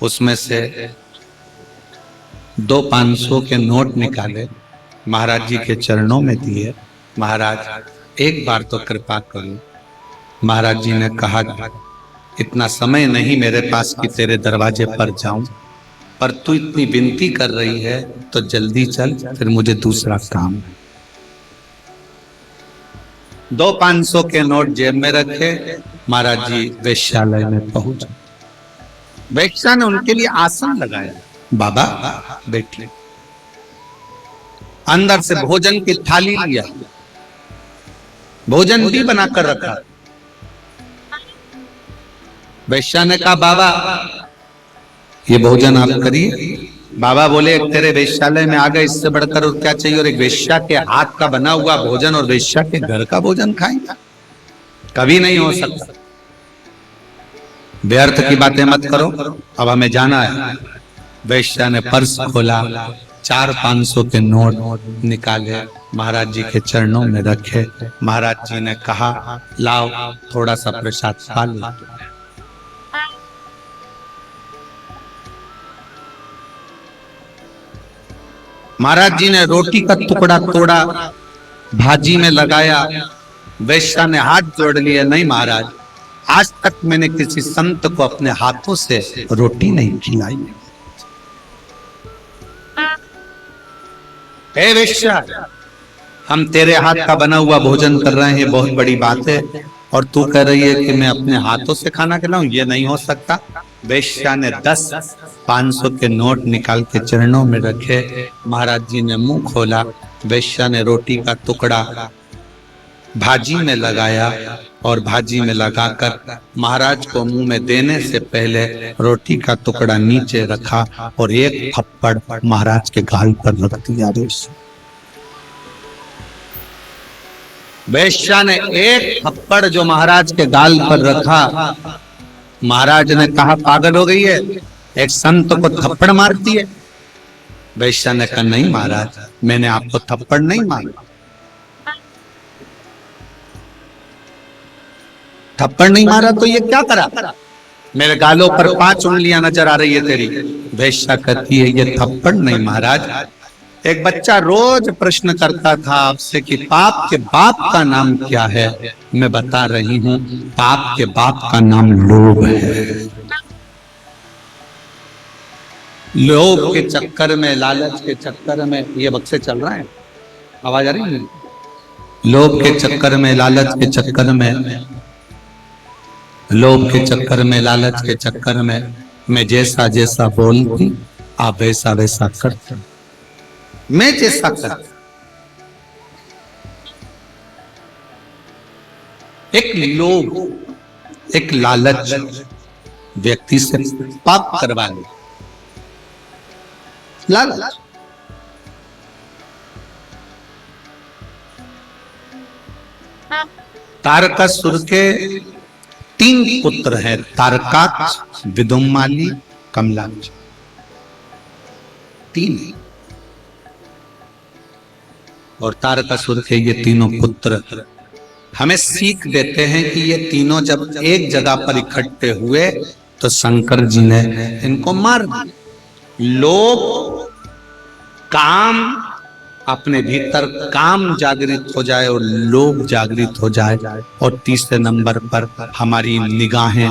उसमें से 2 500 के नोट निकाले, महाराज जी के चरणों में दिए। महाराज एक बार तो कृपा करो। महाराज जी ने कहा, इतना समय नहीं मेरे पास कि तेरे दरवाजे पर जाऊं, पर तू इतनी विनती कर रही है तो जल्दी चल, फिर मुझे दूसरा काम है। 2 500 के नोट जेब में रखे, महाराज जी वेश्यालय में पहुंचे। वेश्या ने उनके लिए आसन लगाया, बाबा बैठिए। अंदर से भोजन की थाली लिया, भोजन भी बनाकर रखा। वेश्या ने कहा, बाबा ये भोजन आप करिए। बाबा बोले, एक तेरे वेश्यालय में आ गए, इससे बढ़कर और क्या चाहिए? और एक वेश्या के हाथ का बना हुआ भोजन और वेश्या के घर का भोजन खाएंगे? कभी नहीं हो सकता। व्यर्थ की बातें मत करो, अब हमें जाना है। वेश्या ने पर्स खोला, 4 500 के नोट निकाले, महाराज जी के चरणों में रखे। महाराज जी ने कहा, लाओ थोड़ा सा प्रसाद खा लो। महाराज जी ने रोटी का टुकड़ा तोड़ा, भाजी में लगाया। वेश्या ने हाथ जोड़ लिए, नहीं महाराज, आज तक मैंने किसी संत को अपने हाथों से रोटी नहीं खिलाई। हे वेश्या, हम तेरे हाथ का बना हुआ भोजन कर रहे हैं, बहुत बड़ी बात है, और तू कह रही है कि मैं अपने हाथों से खाना खिलाऊं? ये नहीं हो सकता। वेश्या ने 10 500 के नोट निकाल के चरणों में रखे। महाराज जी ने मुंह खोला, वेश्या ने रोटी का टुकड़ा भाजी में लगाया और भाजी में लगाकर महाराज को मुंह में देने से पहले रोटी का टुकड़ा नीचे रखा और एक थप्पड़ महाराज के गाल पर रख दिया। वेश्या ने एक थप्पड़ जो महाराज के गाल पर रखा, महाराज ने कहा, पागल हो गई है, एक संत को थप्पड़ मारती है? वेश्या ने कहा, नहीं महाराज, मैंने आपको थप्पड़ नहीं मारा। थप्पड़ नहीं मारा तो ये क्या करा? मेरे गालों पर 5 उंगलियां नजर आ रही है तेरी। वेश्या कहती है, ये थप्पड़ नहीं महाराज, एक बच्चा रोज प्रश्न करता था आपसे कि पाप के बाप का नाम क्या है। मैं बता रही हूं, पाप के बाप का नाम लोभ है। लोभ के चक्कर में, लालच के चक्कर में, ये बक्से चल रहा है, आवाज आ रही है? लोभ के चक्कर में, लालच के चक्कर में, लोभ के चक्कर में, लालच के चक्कर में मैं जैसा जैसा बोलती आप वैसा वैसा करते। मैं जैसा कर, एक लोभ, एक लालच व्यक्ति से पाप करवा ले। लालच, तारकासुर के 3 पुत्र हैं, तारकाक्ष, विदुम्माली, कमलाक्ष, 3। और तारकासुर के ये तीनों पुत्र हमें सीख देते हैं कि ये तीनों जब एक जगह पर इकट्ठे हुए तो शंकर जी ने इनको मार दिया। लोभ, काम, अपने भीतर काम जागृत हो जाए और लोभ जागृत हो जाए, और तीसरे नंबर पर हमारी निगाहें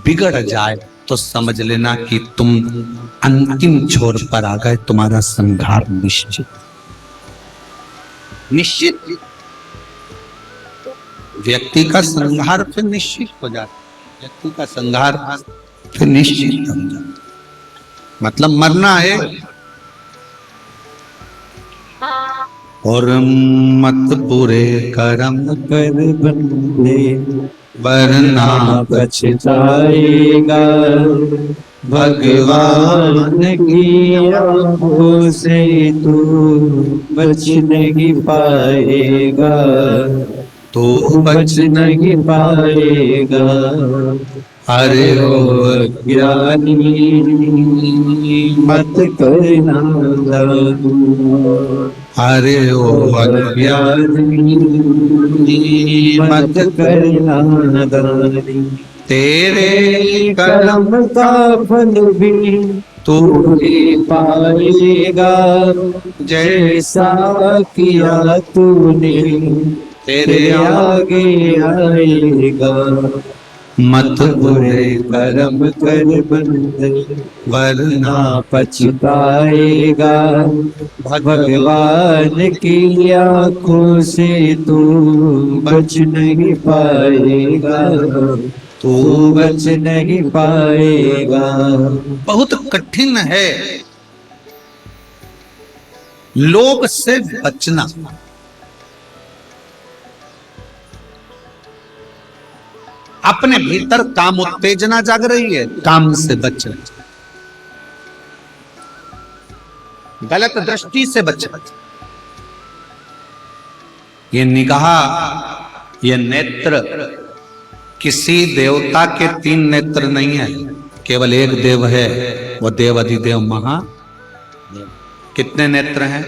बिगड़ जाए तो समझ लेना कि तुम अंतिम छोर पर आ गए, तुम्हारा संहार निश्चित। निश्चित व्यक्ति का संहार फिर निश्चित हो जाता, व्यक्ति का संहार फिर निश्चित हो जाता, मतलब मरना है। और मत पूरे करम कर बंदे वरना पछताएगा, भगवान की आंखों से तू बच नहीं पाएगा, तो बच नहीं पाएगा। अरे ओ ज्ञानी मत करना दानी, अरे ओ अज्ञानी ज्ञानी मत करना दानी। तेरे कर्म कर्म का फल भी तू तू ही पाएगा, जैसा किया तूने तेरे तेरे आगे आएगा। मत बुरे कर्म कर बंदे वरना ना पछताएगा, भगवान की आंखों से तू बच नहीं पाएगा, तू तू बच नहीं पाएगा। बहुत कठिन है लोभ से बचना। अपने भीतर काम उत्तेजना जाग रही है, काम से बचना, गलत दृष्टि से बचना। ये निगाह, ये नेत्र किसी देवता के 3 नेत्र नहीं है, केवल एक देव है, वो देव अधिदेव महा। कितने नेत्र हैं?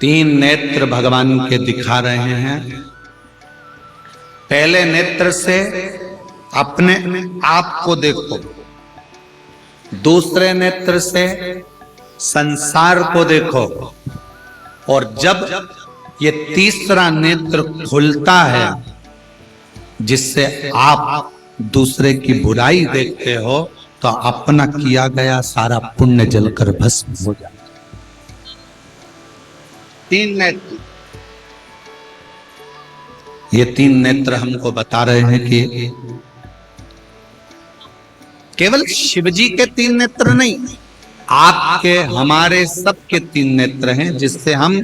3 नेत्र भगवान के दिखा रहे हैं। पहले नेत्र से अपने आप को देखो, दूसरे नेत्र से संसार को देखो, और जब ये तीसरा नेत्र खुलता है जिससे आप दूसरे की बुराई देखते हो, तो अपना किया गया सारा पुण्य जलकर भस्म हो जाता है। 3 नेत्र, ये 3 नेत्र हमको बता रहे हैं कि केवल शिव जी के 3 नेत्र नहीं, आपके हमारे सबके 3 नेत्र हैं, जिससे हम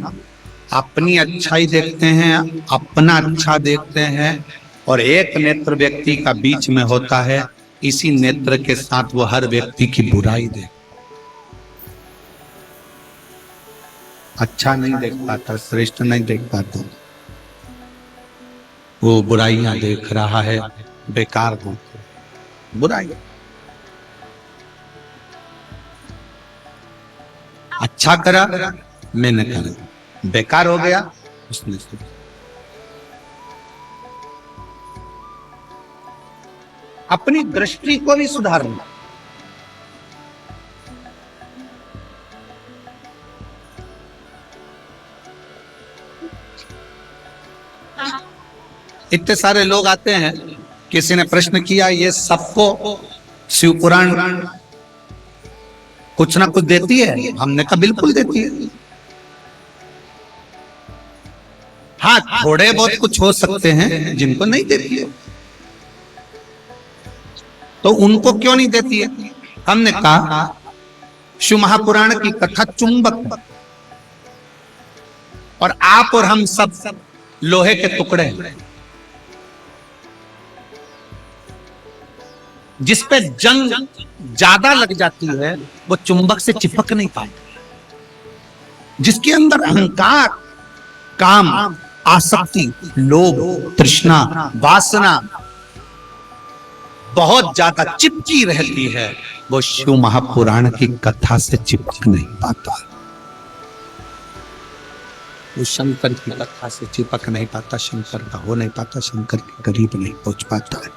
अपनी अच्छाई देखते हैं, अपना अच्छा देखते हैं। और एक नेत्र व्यक्ति का बीच में होता है, इसी नेत्र के साथ वो हर व्यक्ति की बुराई देख, अच्छा नहीं देख पाता, श्रेष्ठ नहीं देख पाता, वो बुराइयां देख रहा है, बेकार हो बुराई। अच्छा करा मैंने करा, बेकार हो गया उसने। अपनी दृष्टि को भी सुधारना। इतने सारे लोग आते हैं, किसी ने प्रश्न किया, ये सबको शिव पुराण कुछ ना कुछ देती है? हमने कहा बिल्कुल देती है। हाँ, थोड़े बहुत कुछ हो सकते हैं जिनको नहीं देती है, तो उनको क्यों नहीं देती है? हमने कहा शिव महापुराण की कथा चुंबक, और आप और हम सब लोहे के टुकड़े हैं, जिस पे जंग ज्यादा लग जाती है वो चुंबक से चिपक नहीं पाती। जिसके अंदर अहंकार, काम, आसक्ति, लोभ, तृष्णा, वासना बहुत ज्यादा चिपकी रहती है, वो शिव महापुराण की कथा से चिपक नहीं पाता। वो शंकर की कथा से चिपक नहीं पाता, शंकर का हो नहीं पाता, शंकर के करीब नहीं पहुंच पाता है,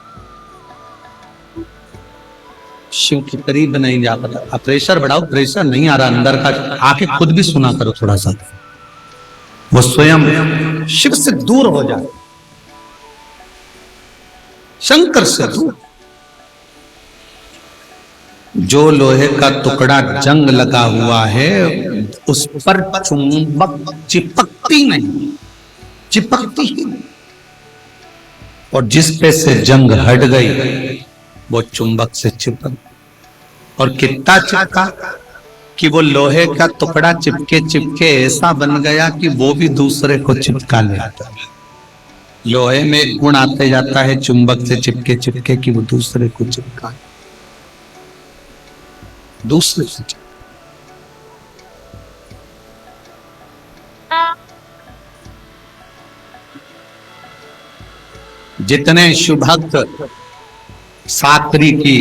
शिव के करीब नहीं जा पाता। अब प्रेशर बढ़ाओ, प्रेशर नहीं आ रहा अंदर का, आके खुद भी सुना करो थोड़ा सा, वो स्वयं शिव से दूर हो जाए, शंकर से दूर। जो लोहे का टुकड़ा जंग लगा हुआ है उस पर चुंबक चिपकती नहीं, चिपकती ही नहीं, और जिस पे से जंग हट गई वो चुंबक से चिपक, और कितना चिपका कि वो लोहे का टुकड़ा चिपके चिपके ऐसा बन गया कि वो भी दूसरे को चिपका लेता है। लोहे में एक गुण आते जाता है चुंबक से चिपके चिपके कि वो दूसरे को चिपका, दूसरे से चिपका। जितने शुभभक्त सात्री की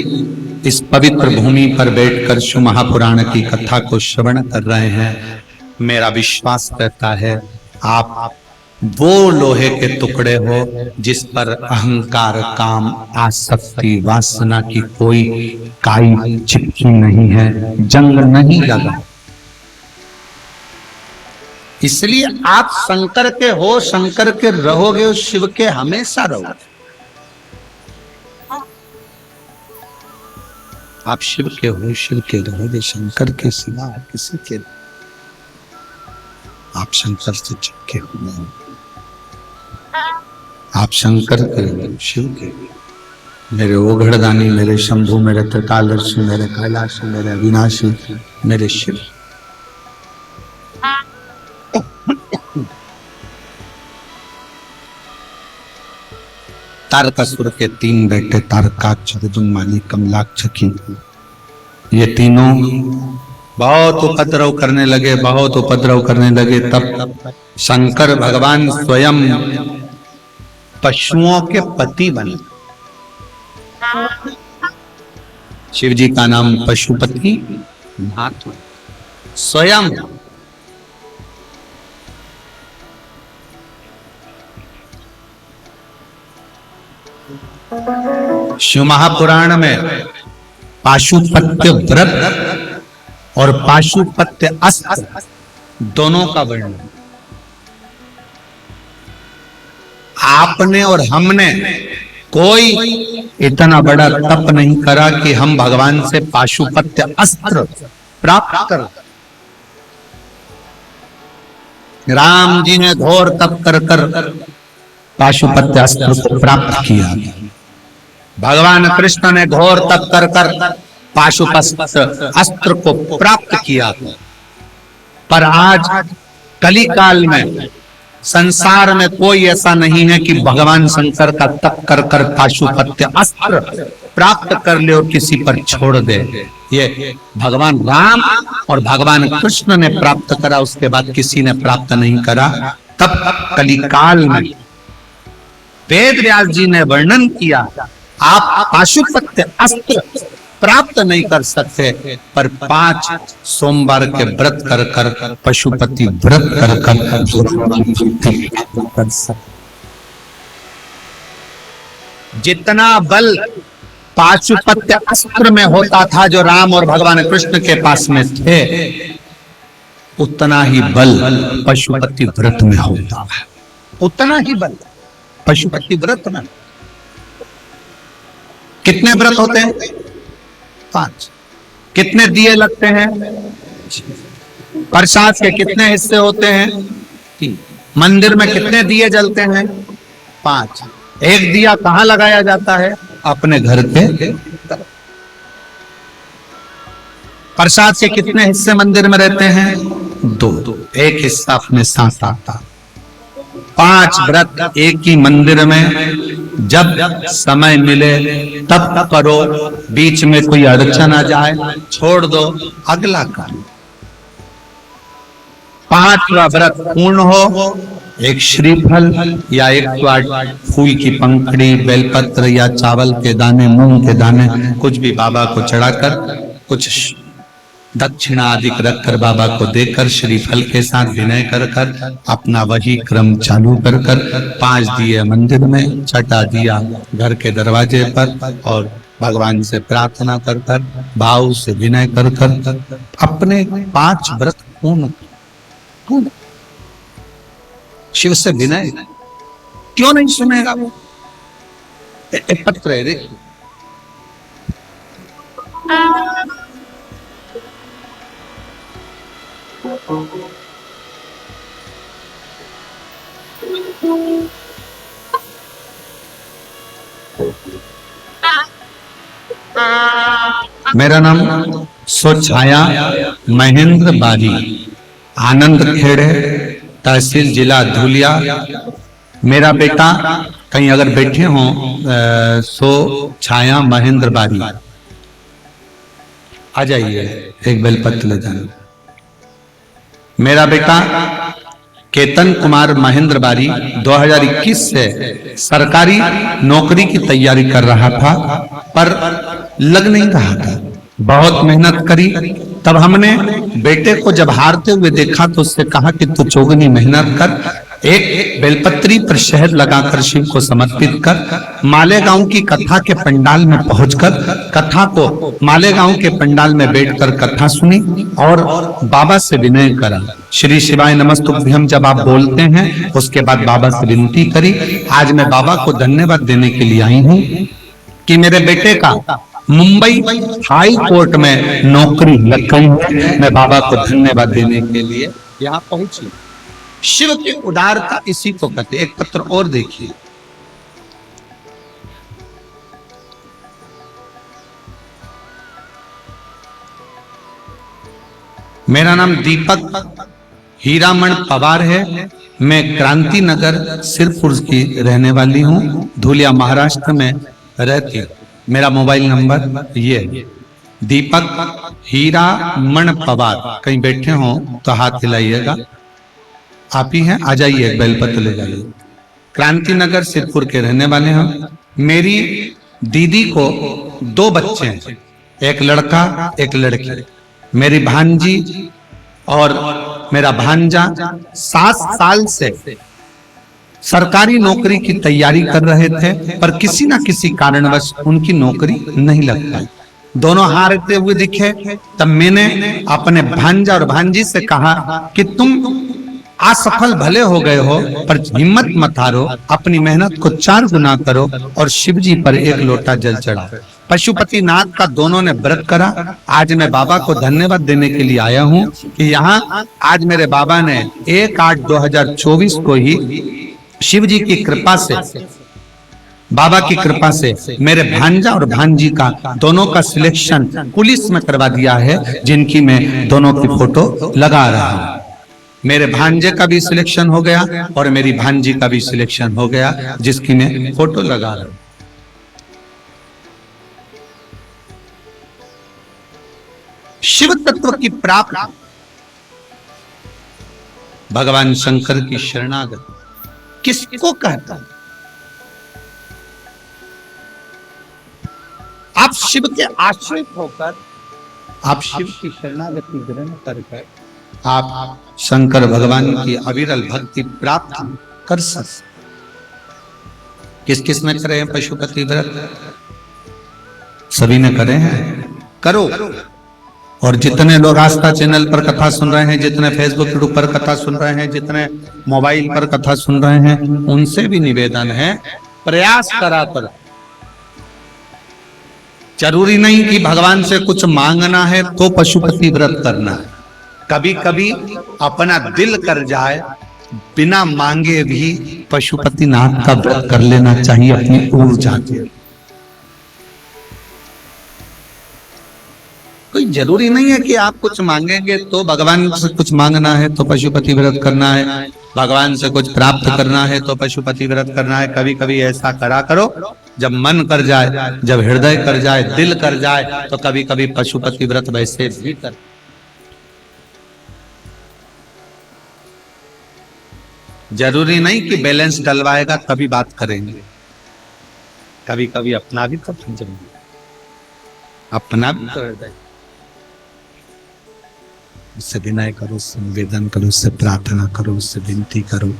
इस पवित्र भूमि पर बैठकर शिव महापुराण की कथा को श्रवण कर रहे हैं, मेरा विश्वास करता है आप वो लोहे के टुकड़े हो जिस पर अहंकार, काम, आसक्ति, वासना की कोई काई चिपकी नहीं है, जंग नहीं लगा। इसलिए आप शंकर के हो, शंकर के रहोगे, उस शिव के हमेशा रहोगे। आप शिव के हो, शिव के रहोगे, शंकर के सिवा किसी के। आप शंकर से चिपके हुए हो, आप शंकर के हो, शिव के। मेरे ओघड़दानी, मेरे शंभु, मेरे त्रिकालदर्शी, मेरे कैलाशी, मेरे अविनाशी, मेरे शिव। तारकासुर के 3 बेटे तारकाक्ष, अर्जुनमाली, कमलाक्ष की, ये तीनों बहुत उपद्रव करने लगे, बहुत उपद्रव करने लगे। तब शंकर भगवान स्वयं पशुओं के पति बने। शिव जी का नाम पशुपति नाथ, स्वयं शिव महापुराण में पाशुपत्य व्रत और पाशुपत्य अस्त्र दोनों का वर्णन। आपने और हमने कोई इतना बड़ा तप नहीं करा कि हम भगवान से पाशुपत्य अस्त्र प्राप्त कर। राम जी ने घोर तप कर कर पाशुपत्य अस्त्र को प्राप्त किया। भगवान कृष्ण ने घोर तप कर कर पाशुपत्य अस्त्र को प्राप्त किया। पर आज कली काल में संसार में कोई ऐसा नहीं है कि भगवान शंकर का तप कर कर पाशुपत्य अस्त्र प्राप्त कर ले और किसी पर छोड़ दे। ये भगवान राम और भगवान कृष्ण ने प्राप्त करा, उसके बाद किसी ने प्राप्त नहीं करा। तब कली काल में वेद व्यास जी ने वर्णन किया, आप पाशुपत्य अस्त्र प्राप्त नहीं कर सकते, पर 5 सोमवार के व्रत कर कर, पशुपति व्रत कर कर सकते। जितना बल पाशुपत्य अस्त्र में होता था जो राम और भगवान कृष्ण के पास में थे, उतना ही बल पशुपति व्रत में होता है। उतना ही बल पशुपति व्रत में। कितने व्रत होते हैं? 5। कितने दिए लगते हैं? प्रसाद के कितने हिस्से होते हैं? 3। मंदिर में कितने दिए जलते हैं? 5। एक दिया कहां लगाया जाता है? अपने घर के तरफ। प्रसाद के कितने हिस्से मंदिर में रहते हैं? 2। एक हिस्सा अपने साथ आता। 5 व्रत एक ही मंदिर में जब समय मिले तब करो, बीच में कोई अड़चन आ जाए छोड़ दो, अगला कर। 5वां व्रत पूर्ण हो, एक श्रीफल या 1 फूल की पंखड़ी, बेलपत्र या चावल के दाने, मूंग के दाने, कुछ भी बाबा को चढ़ाकर, कुछ दक्षिणा आदि रखकर बाबा को देकर, श्रीफल के साथ विनय कर कर अपना वही क्रम चालू कर कर 5 दिए मंदिर में, 6ठा दिया घर के दरवाजे पर, और भगवान से प्रार्थना कर कर, भाव से विनय कर कर अपने 5 व्रत पूर्ण। शिव से विनय क्यों नहीं सुनेगा वो? एक पत्र है, देखिए। मेरा नाम स्वछाया महेंद्र बारी, आनंद खेड़े, तहसील जिला धुलिया। मेरा बेटा कहीं अगर बैठे हों, सो छाया महेंद्र बारी, आ जाइए, एक बेलपत्र ले जाना। मेरा बेटा केतन कुमार महेंद्र बारी 2021 से सरकारी नौकरी की तैयारी कर रहा था, पर लग नहीं रहा था। बहुत मेहनत करी। तब हमने बेटे को जब हारते हुए देखा तो उससे कहा कि तू चौगुनी मेहनत कर, एक बेलपत्री पर शहद लगाकर शिव को समर्पित कर, मालेगांव की कथा के पंडाल में पहुंचकर कथा को मालेगांव के पंडाल में बैठकर कथा सुनी और बाबा से विनय करा। श्री शिवाय नमस्तुभ्यम जब आप बोलते हैं उसके बाद बाबा से विनती करी। आज मैं बाबा को धन्यवाद देने के लिए आई हूं कि मेरे बेटे का मुंबई हाई कोर्ट में नौकरी लग गई है। मैं बाबा को धन्यवाद देने के लिए यहाँ पहुंची। शिव की उदारता इसी को कहते। एक पत्र और देखिए, मेरा नाम दीपक हीरामण पवार है। मैं क्रांति नगर सिरपुर की रहने वाली हूँ, धुलिया महाराष्ट्र में रहती हूँ। मेरा मोबाइल नंबर ये है, दीपक हीरामण पवार। कहीं बैठे हो तो हाथ हिलाइएगा। आप ही हैं, आ जाइए, बेलपत्र ले जाइए। क्रांति नगर सिरपुर के रहने वाले हम। मेरी दीदी को 2 बच्चे हैं, एक लड़का एक लड़की। मेरी भांजी और मेरा भांजा 7 साल से सरकारी नौकरी की तैयारी कर रहे थे, पर किसी ना किसी कारणवश उनकी नौकरी नहीं लग पाई। दोनों हारते हुए दिखे। तब मैंने अपने भांजा और भांजी से कहा कि तुम असफल भले हो गए हो, पर हिम्मत मत हारो, अपनी मेहनत को 4 गुना करो और शिव जी पर 1 लोटा जल चढ़ाओ। पशुपतिनाथ का दोनों ने व्रत करा। आज मैं बाबा को धन्यवाद देने के लिए आया हूँ कि यहाँ आज मेरे बाबा ने 1/8/2024 को ही शिव जी की कृपा से, बाबा की कृपा से मेरे भांजा और भांजी का दोनों का सिलेक्शन पुलिस में करवा दिया है, जिनकी मैं दोनों की फोटो लगा रहा हूं। मेरे भांजे का भी सिलेक्शन हो गया और मेरी भांजी का भी सिलेक्शन हो गया, जिसकी मैं फोटो लगा रहा हूं। शिव तत्व की प्राप्ति, भगवान शंकर की शरणागति किसको कहता है? आप शिव के आश्रित होकर, आप शिव की शरणागति ग्रहण करके आप शंकर भगवान की अविरल भक्ति प्राप्त कर सकते। किस किस ने करे हैं पशुपति व्रत? सभी ने करे हैं। करो। और जितने लोग आस्था चैनल पर कथा सुन रहे हैं, जितने फेसबुक यूट्यूब पर कथा सुन रहे हैं, जितने मोबाइल पर कथा सुन रहे हैं, उनसे भी निवेदन है, प्रयास करा करो। जरूरी नहीं कि भगवान से कुछ मांगना है तो पशुपति व्रत करना है। कभी कभी अपना दिल कर जाए, बिना मांगे भी पशुपतिनाथ का व्रत कर लेना चाहिए अपनी ऊर्जा के। कोई जरूरी नहीं है कि आप कुछ मांगेंगे तो भगवान से कुछ मांगना है तो पशुपति व्रत करना है, भगवान से कुछ प्राप्त करना है तो पशुपति व्रत करना है। कभी कभी ऐसा करा करो, जब मन कर जाए, जब हृदय कर जाए, दिल कर जाए, तो कभी कभी पशुपति व्रत वैसे भी कर। जरूरी नहीं कि बैलेंस डलवाएगा तभी बात करेंगे। कभी कभी अपना भी तो जरूरी, अपना भी तो हृदय, उससे विनय करो, उससे निवेदन करो, उससे प्रार्थना करो, उससे विनती करो।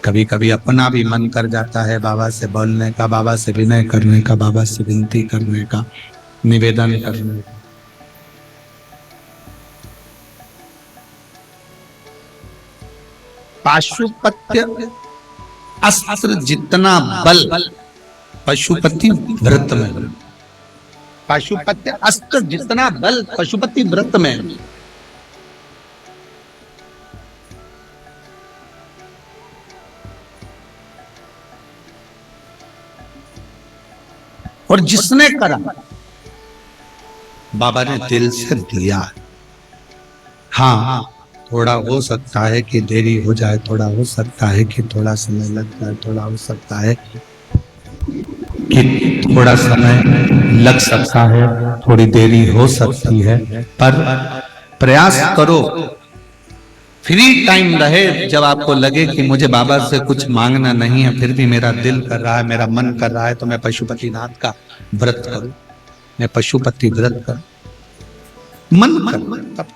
कभी कभी अपना भी मन कर जाता है बाबा से बोलने का, बाबा से विनय करने का, बाबा से विनती करने का, निवेदन करने का। पाशुपत्य अस्त्र जितना बल पशुपति व्रत में, पाशुपत्य अस्त्र जितना बल पशुपति व्रत में। और जिसने करा बाबा ने दिल से दिया। हाँ, थोड़ा हो सकता है कि देरी हो जाए, थोड़ा हो सकता है कि थोड़ा समय लग जाए, थोड़ा हो सकता है कि थोड़ा समय लग सकता है, थोड़ी देरी हो सकती है, पर प्रयास करो। फ्री टाइम रहे, जब आपको लगे कि मुझे बाबा से कुछ मांगना नहीं है, फिर भी मेरा दिल कर रहा है, मेरा मन कर रहा है, तो मैं पशुपतिनाथ का व्रत करूं, मैं पशुपति व्रत करूं, मन कर तब।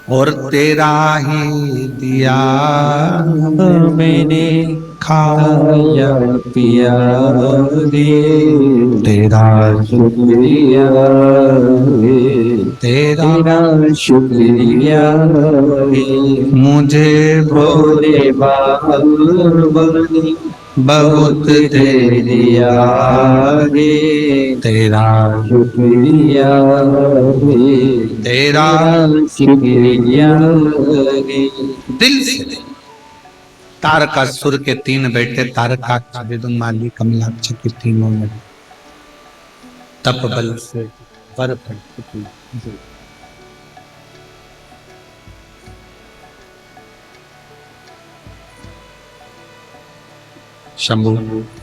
और तेरा ही दिया मैंने खाया खाया पिया रे, तेरा शुक्रिया रे, तेरा तेरा शुक्रिया रे, मुझे भोले बाबा ने बहुत दे दिया रे, तेरा शुक्रिया रे, तेरा शुक्रिया रे। दिल से। तारकासुर के 3 बेटे तारकाक्ष, विदुमाली, कमलाक्ष के तीनों ने तप बल से वर प्राप्त किया। शंभु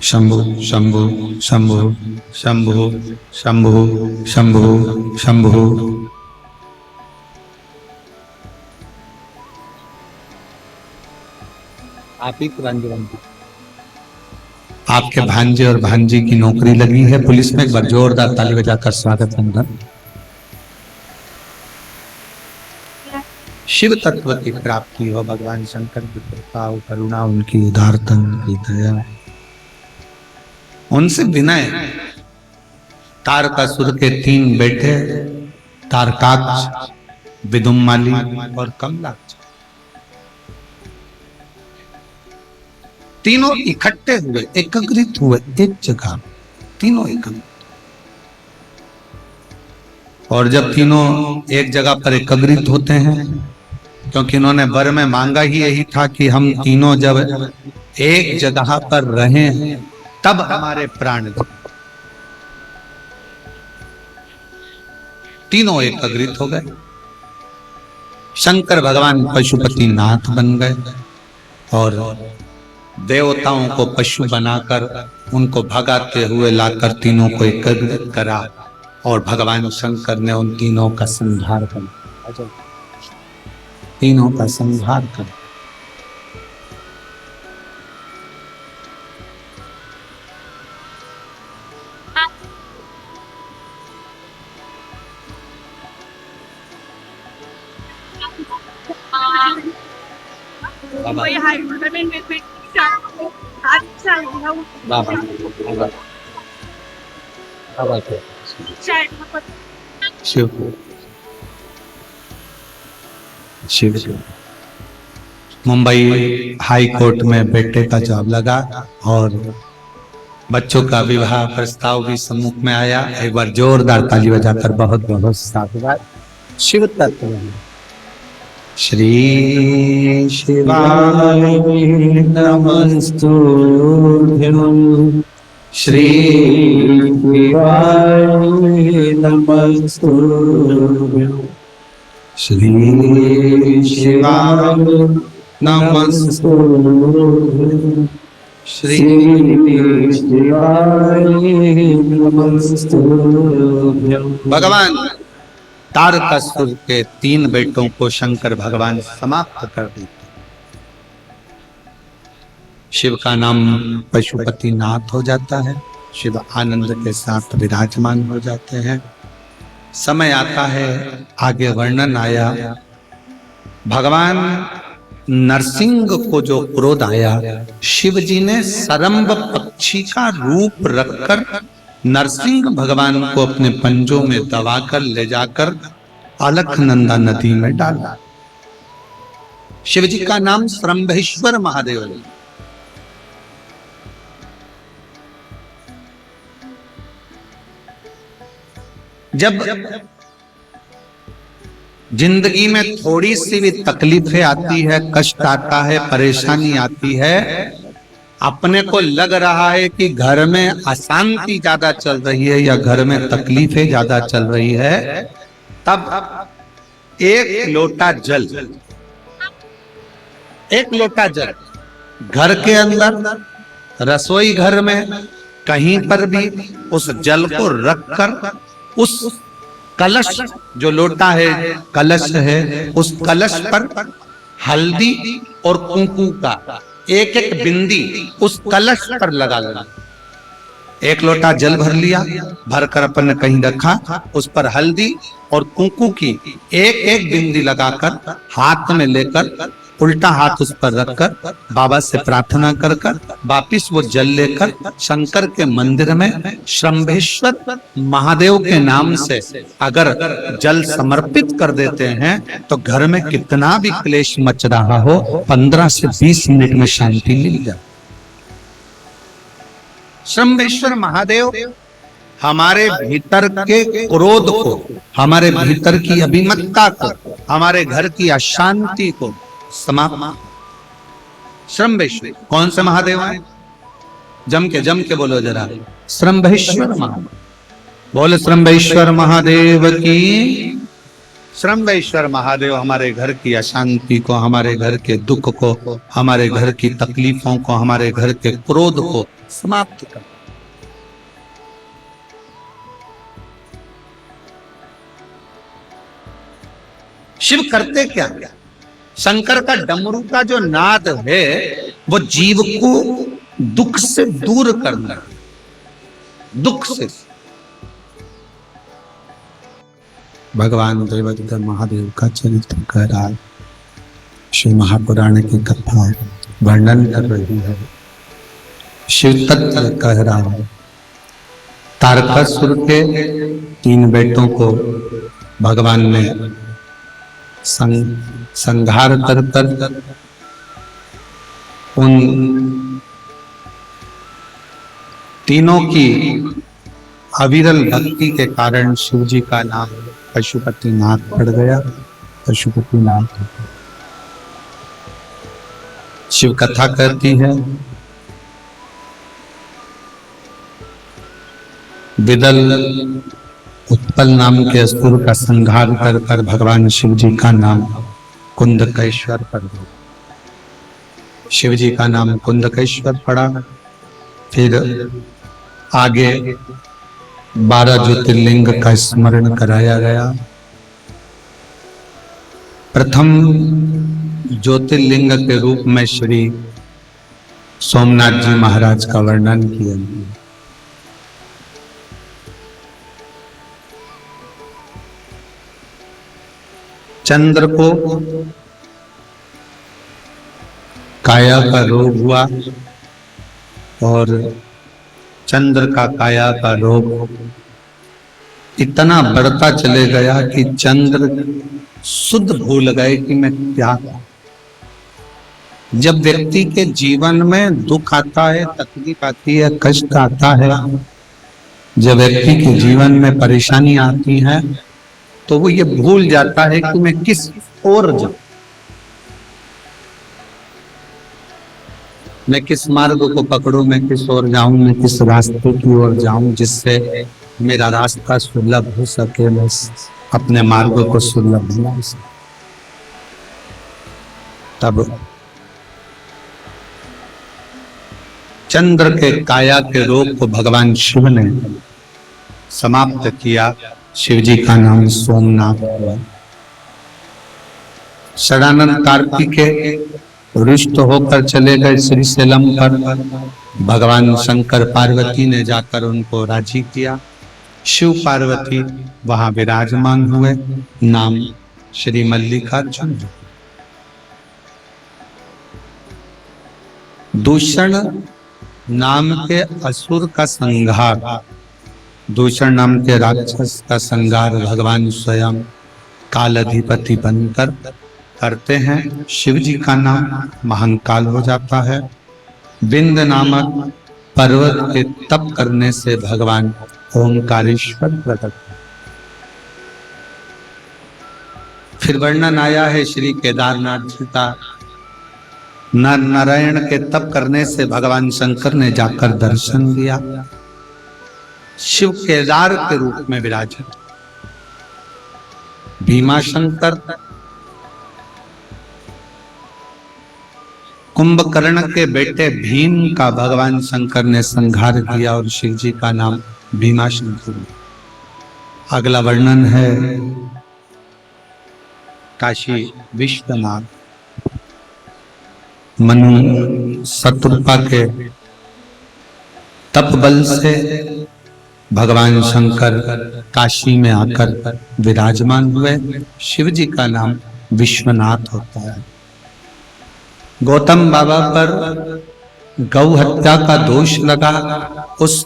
शंभु शंभु शंभु शंभु शंभु शंभु शंभु। आप ही आपके भांजे और भांजी की नौकरी लगी है पुलिस में, एक बार जोरदार ताली बजाकर स्वागत है। शिव तत्व की प्राप्ति हो, भगवान शंकर की कृपा हो, करुणा, उनकी उदारता, उनकी दया, उनसे विनय। तारकासुर के 3 बेटे तारकाक्ष, विदुमाली और कमलाक्ष, तीनों इकट्ठे हुए, एकत्रित हुए एक जगह, तीनों एकत्रित। और जब तीनों एक जगह पर एकत्रित होते हैं, क्योंकि इन्होंने वर में मांगा ही यही था कि हम तीनों जब एक जगह पर रहें तब हमारे प्राण दे। तीनों एकत्रित हो गए, शंकर भगवान पशुपतिनाथ बन गए और देवताओं को पशु बनाकर उनको भगाते हुए लाकर तीनों को एकत्रित करा और भगवान शंकर ने उन तीनों का संहार कर, तीनों का संहार कर। शिव शिव मुंबई हाई कोर्ट में बेटे का जॉब लगा और बच्चों का विवाह प्रस्ताव भी सम्मुख में आया। एक बार जोरदार ताली बजाकर बहुत बहुत साधुवाद। शिव तत्व श्री शिवाय नमस्तुभ्यं, श्री शिवाय नमस्तुभ्यं, श्री शिवाय नमस्तुभ्यं, श्री शिवाय नमस्तुभ्यं। भगवान तारकासुर के 3 बेटों को शंकर भगवान समाप्त कर देते। शिव का नाम पशुपतिनाथ हो जाता है, शिव आनंद के साथ विराजमान हो जाते हैं। समय आता है, आगे वर्णन आया, भगवान नरसिंह को जो क्रोध आया, शिव जी ने सरम्ब पक्षी का रूप रखकर नरसिंह भगवान को अपने पंजों में दबाकर ले जाकर अलकनंदा नदी में डाला। शिव जी का नाम सरम्भेश्वर महादेव है। जब जिंदगी में थोड़ी सी भी तकलीफें आती है, कष्ट आता है, परेशानी आती है, अपने को लग रहा है कि घर में अशांति ज्यादा चल रही है या घर में तकलीफें ज्यादा चल रही है, तब एक लोटा जल, एक लोटा जल घर के अंदर, रसोई घर में, कहीं पर भी उस जल को रखकर उस कलश जो लोटा है, कलश है, उस कलश पर हल्दी और कुंकू का एक एक बिंदी उस कलश पर लगा लेना। एक लोटा जल भर लिया, भरकर अपन ने कहीं रखा, उस पर हल्दी और कुंकू की एक एक बिंदी लगाकर हाथ में लेकर उल्टा हाथ उस पर रखकर बाबा से प्रार्थना कर कर वापिस वो जल लेकर शंकर के मंदिर में श्रंभेश्वर महादेव के नाम से अगर जल समर्पित कर देते हैं तो घर में कितना भी क्लेश मच रहा हो 15 से 20 मिनट में शांति मिल जाए। श्रंभेश्वर महादेव हमारे भीतर के क्रोध को, हमारे भीतर की अभिमत्ता को, हमारे घर की अशांति को समाप्त। श्रंभेश्वर कौन से महादेव हैं? जम के बोलो जरा, श्रंभेश्वर महादेव। बोले श्रंभेश्वर महादेव की। श्रंभेश्वर महादेव हमारे घर की अशांति को, हमारे घर के दुख को, हमारे घर की तकलीफों को, हमारे घर के क्रोध को समाप्त कर। शिव करते क्या? शंकर का डमरू का जो नाद है वो जीव को दुख से दूर करना, दुख से। भगवान देवदत्त महादेव का चरित्र कह रहा है, शिव महापुराण की कथा वर्णन कर रही है, शिव तत्व कह रहा है। तारकासुर के 3 बेटों को भगवान ने संहार कर कर उन तीनों की अविरल भक्ति के कारण शिव जी का नाम पशुपतिनाथ पड़ गया। पशुपतिनाथ शिव कथा कहती है, विदल उत्पल नाम के असुर का संहार कर कर भगवान शिव जी का नाम कुंदकेश्वर पड़ गया। शिव जी का नाम कुंदकेश्वर पड़ा। फिर आगे 12 ज्योतिर्लिंग का स्मरण कराया गया। प्रथम ज्योतिर्लिंग के रूप में श्री सोमनाथ जी महाराज का वर्णन किया। चंद्र को काया का रोग हुआ और चंद्र का काया का रोग इतना बढ़ता चले गया कि चंद्र शुद्ध भूल गए कि मैं क्या हूं। जब व्यक्ति के जीवन में दुख आता है, तकलीफ आती है, कष्ट आता है, जब व्यक्ति के जीवन में परेशानी आती है तो वो ये भूल जाता है कि मैं किस ओर जाऊं, मैं किस मार्ग को पकड़ूं, मैं किस ओर जाऊं, मैं किस रास्ते की ओर जाऊं जिससे मेरा रास्ता सुलभ हो सके, मैं अपने मार्ग को सुलभ बना सके। तब चंद्र के काया के रोग को भगवान शिव ने समाप्त किया। शिव जी का नाम सोमनाथ हुआ। षडानंद कार्तिकेय रुष्ट होकर चले गए श्रीशैलम पर। भगवान शंकर पार्वती ने जाकर उनको राजी किया। शिव पार्वती वहां विराजमान हुए। नाम श्री मल्लिकार्जुन। दूषण नाम के असुर का संहार, दूषण नाम के राक्षस का संहार भगवान स्वयं काल अधिपति बनकर करते हैं। शिव जी का नाम महाकाल हो जाता है। विंध्य नामक पर्वत के तप करने से भगवान ओंकारेश्वर प्रकट। फिर वर्णन आया है श्री केदारनाथ जी का। नर नारायण के तप करने से भगवान शंकर ने जाकर दर्शन दिया। शिव केदार के रूप में विराजे। भीमा शंकर, कुंभकर्ण के बेटे भीम का भगवान शंकर ने संहार किया और शिव जी का नाम भीमा शंकर। अगला वर्णन है काशी विश्वनाथ। मनु शत्रुपा के तप बल से भगवान शंकर काशी में आकर विराजमान हुए। शिव जी का नाम विश्वनाथ होता है। गौतम बाबा पर गौ हत्या का दोष लगा। उस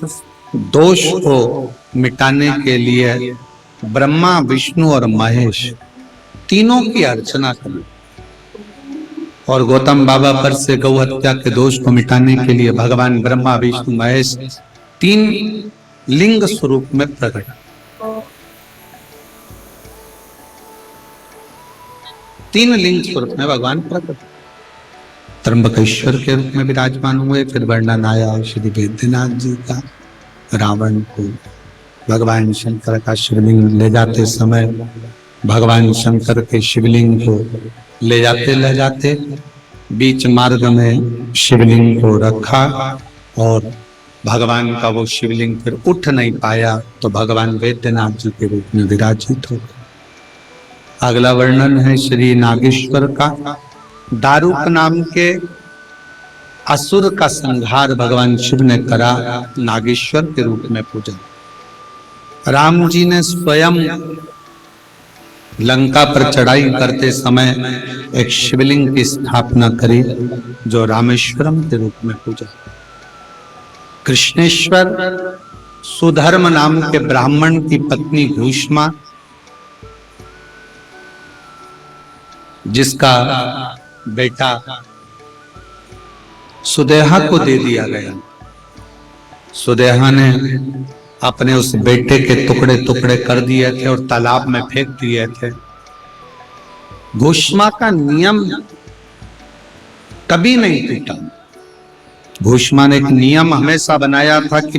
दोष को मिटाने के लिए ब्रह्मा, विष्णु और महेश तीनों की अर्चना की। और गौतम बाबा पर से गौ हत्या के दोष को मिटाने के लिए भगवान ब्रह्मा, विष्णु, महेश तीन लिंग स्वरूप में प्रकट। तीन लिंग स्वरूप में भगवान प्रकट। त्र्यंबकेश्वर के रूप में विराजमान हुए। फिर वर्णन आया श्री वैद्यनाथ जी का। रावण को भगवान शंकर का शिवलिंग ले जाते समय भगवान शंकर के शिवलिंग को ले जाते बीच मार्ग में शिवलिंग को रखा और भगवान का वो शिवलिंग फिर उठ नहीं पाया तो भगवान वैद्यनाथ जी के रूप में विराजित हो गए। अगला वर्णन है श्री नागेश्वर का। दारुक नाम के असुर का संहार भगवान शिव ने करा। नागेश्वर के रूप में पूजा। राम जी ने स्वयं लंका पर चढ़ाई करते समय एक शिवलिंग की स्थापना करी जो रामेश्वरम के रूप में पूजा। कृष्णेश्वर सुधर्म नाम के ब्राह्मण की पत्नी भूष्मा, जिसका बेटा सुदेहा को दे दिया गया। सुदेहा ने अपने उस बेटे के टुकड़े टुकड़े कर दिए थे और तालाब में फेंक दिए थे। भूष्मा का नियम कभी नहीं टूटा। भूष्मा ने एक नियम हमेशा बनाया था कि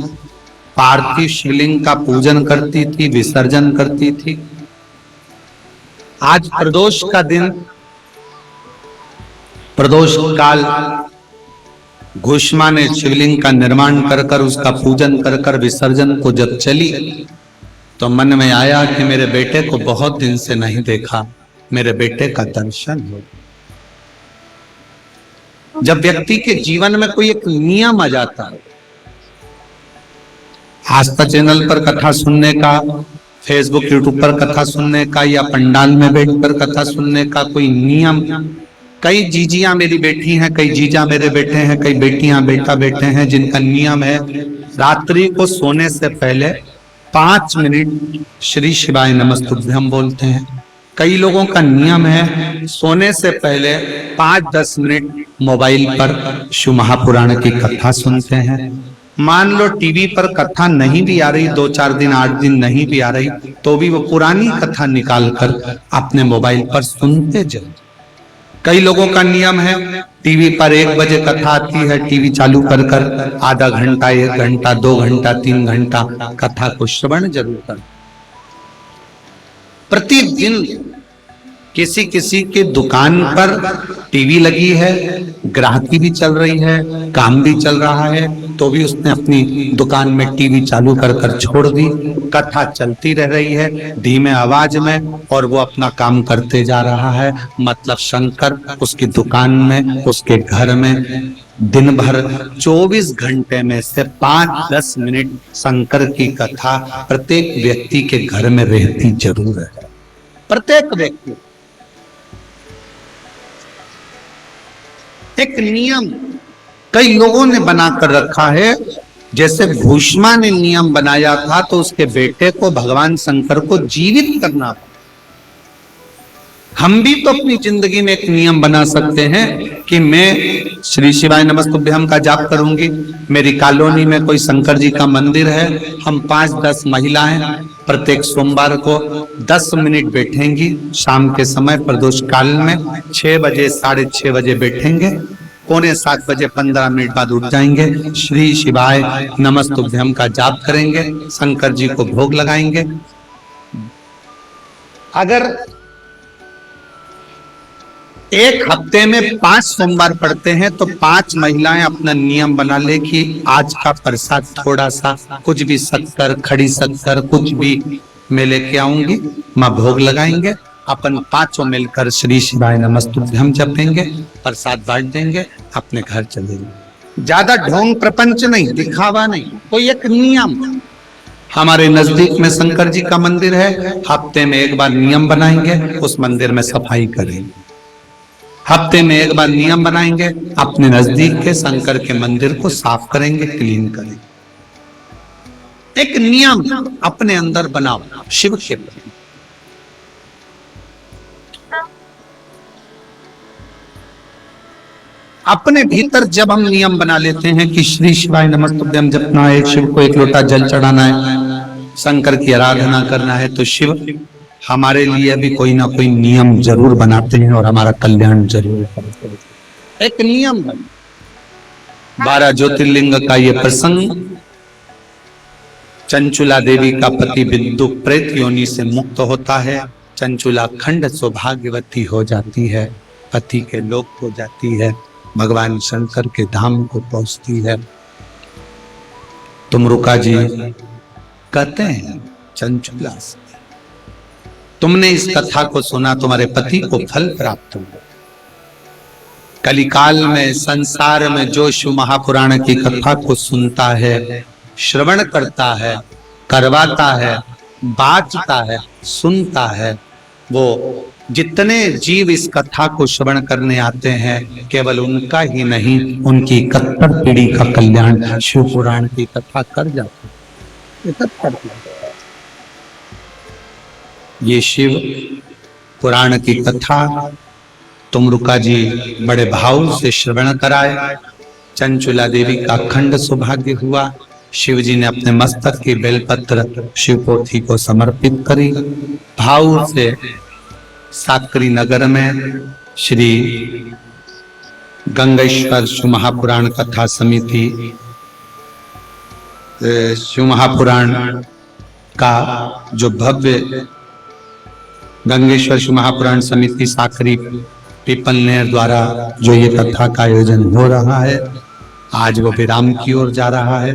पार्थिव शिवलिंग का पूजन करती थी, विसर्जन करती थी। आज प्रदोष का दिन, प्रदोष काल भूष्मा ने शिवलिंग का निर्माण कर उसका पूजन कर विसर्जन को जब चली तो मन में आया कि मेरे बेटे को बहुत दिन से नहीं देखा, मेरे बेटे का दर्शन हो। जब व्यक्ति के जीवन में कोई एक नियम आ जाता है, आस्था चैनल पर कथा सुनने का, फेसबुक यूट्यूब पर कथा सुनने का या पंडाल में बैठकर कथा सुनने का कोई नियम। कई जीजियां मेरी बेटी हैं, कई जीजा मेरे बेटे हैं, कई बेटियां बेटा बेटे हैं जिनका नियम है रात्रि को सोने से पहले 5 मिनट श्री शिवाय नमस्तुभ्यम बोलते हैं। कई लोगों का नियम है सोने से पहले 5-10 मिनट मोबाइल पर शिव महापुराण की कथा सुनते हैं। मान लो टीवी पर कथा नहीं भी आ रही, 2-4 दिन 8 दिन नहीं भी आ रही, तो भी वो पुरानी कथा निकाल कर अपने मोबाइल पर सुनते जाओ। कई लोगों का नियम है टीवी पर 1 बजे कथा आती है, टीवी चालू कर आधा घंटा, 1 घंटा, 2 घंटा, 3 घंटा कथा को श्रवण जरूर कर। प्रतिदिन किसी किसी के दुकान पर टीवी लगी है, ग्राहकी भी चल रही है, काम भी चल रहा है, तो भी उसने अपनी दुकान में टीवी चालू कर छोड़ दी। कथा चलती रह रही है धीमे आवाज में और वो अपना काम करते जा रहा है। मतलब शंकर उसकी दुकान में, उसके घर में दिन भर 24 घंटे में से 5-10 मिनट शंकर की कथा प्रत्येक व्यक्ति के घर में रहती जरूर है। प्रत्येक व्यक्ति एक नियम कई लोगों ने बनाकर रखा है। जैसे भूष्मा ने नियम बनाया था तो उसके बेटे को भगवान शंकर को जीवित करना था। हम भी तो अपनी जिंदगी में एक नियम बना सकते हैं कि मैं श्री शिवाय नमस्तुभ्यम का जाप करूंगी। मेरी कॉलोनी में कोई शंकर जी का मंदिर है, हम 5-10 महिलाएं प्रत्येक सोमवार को 10 मिनट बैठेंगी। शाम के समय प्रदोष काल में 6 बजे 6:30 बजे बैठेंगे, 6:45 बजे 15 मिनट बाद उठ जाएंगे, श्री शिवाय नमस्तुभ्यम का जाप करेंगे, शंकर जी को भोग लगाएंगे। अगर एक हफ्ते में 5 सोमवार पड़ते हैं तो 5 महिलाएं अपना नियम बना ले कि आज का प्रसाद थोड़ा सा, कुछ भी शक्कर, खड़ी शक्कर, कुछ भी मैं लेके आऊंगी, माँ भोग लगाएंगे, अपन पांचों मिलकर श्री शिवाय नमस्तुभ्यम जपेंगे, प्रसाद बांट देंगे, अपने घर चलेंगे। ज्यादा ढोंग प्रपंच नहीं, दिखावा नहीं, कोई एक नियम। हमारे नजदीक में शंकर जी का मंदिर है, हफ्ते में एक बार नियम बनाएंगे, उस मंदिर में सफाई करेंगे। हफ्ते में एक बार नियम बनाएंगे, अपने नजदीक के शंकर के मंदिर को साफ करेंगे, क्लीन करेंगे। एक नियम अपने अंदर बनाओ शिव के प्रति। अपने भीतर जब हम नियम बना लेते हैं कि श्री शिवाय नमस्तुभ्यम जपना है, शिव को एक लोटा जल चढ़ाना है, शंकर की आराधना करना है, तो शिव हमारे लिए भी कोई ना कोई नियम जरूर बनाते हैं और हमारा कल्याण जरूर करते हैं। एक नियम बन 12 ज्योतिर्लिंग का ये प्रसंग, चंचुला देवी का पति बिंदु प्रेत योनि से मुक्त होता है, चंचुला खंड सौभाग्यवती हो जाती है, पति के लोक हो जाती है, भगवान शंकर के धाम को पहुंचती है। तुमरुका जी कहते हैं चंचुला से, तुमने इस कथा को सुना, तुम्हारे पति को फल प्राप्त हुआ। कलिकाल में संसार में जो शिव महापुराण की कथा को सुनता है, श्रवण करता है, करवाता है, बाँचता है, सुनता है, वो जितने जीव इस कथा को श्रवण करने आते हैं, केवल उनका ही नहीं, उनकी 71 पीढ़ी का कल्याण शिव पुराण की कथा कर जाते हैं। ये शिव पुराण की कथा तुमरुका जी बड़े भाव से श्रवण कराए। चंचुला देवी का अखंड सौभाग्य हुआ। शिव जी ने अपने मस्तक की बेलपत्र शिवपोथी को समर्पित करी। भाव से साकरी नगर में श्री गंगेश्वर शिव महापुराण कथा समिति, शिव महापुराण का जो भव्य गंगेश्वर शिव महापुराण समिति साकरी पीपलनेर द्वारा जो ये कथा का आयोजन हो रहा है, आज वो विराम की ओर जा रहा है।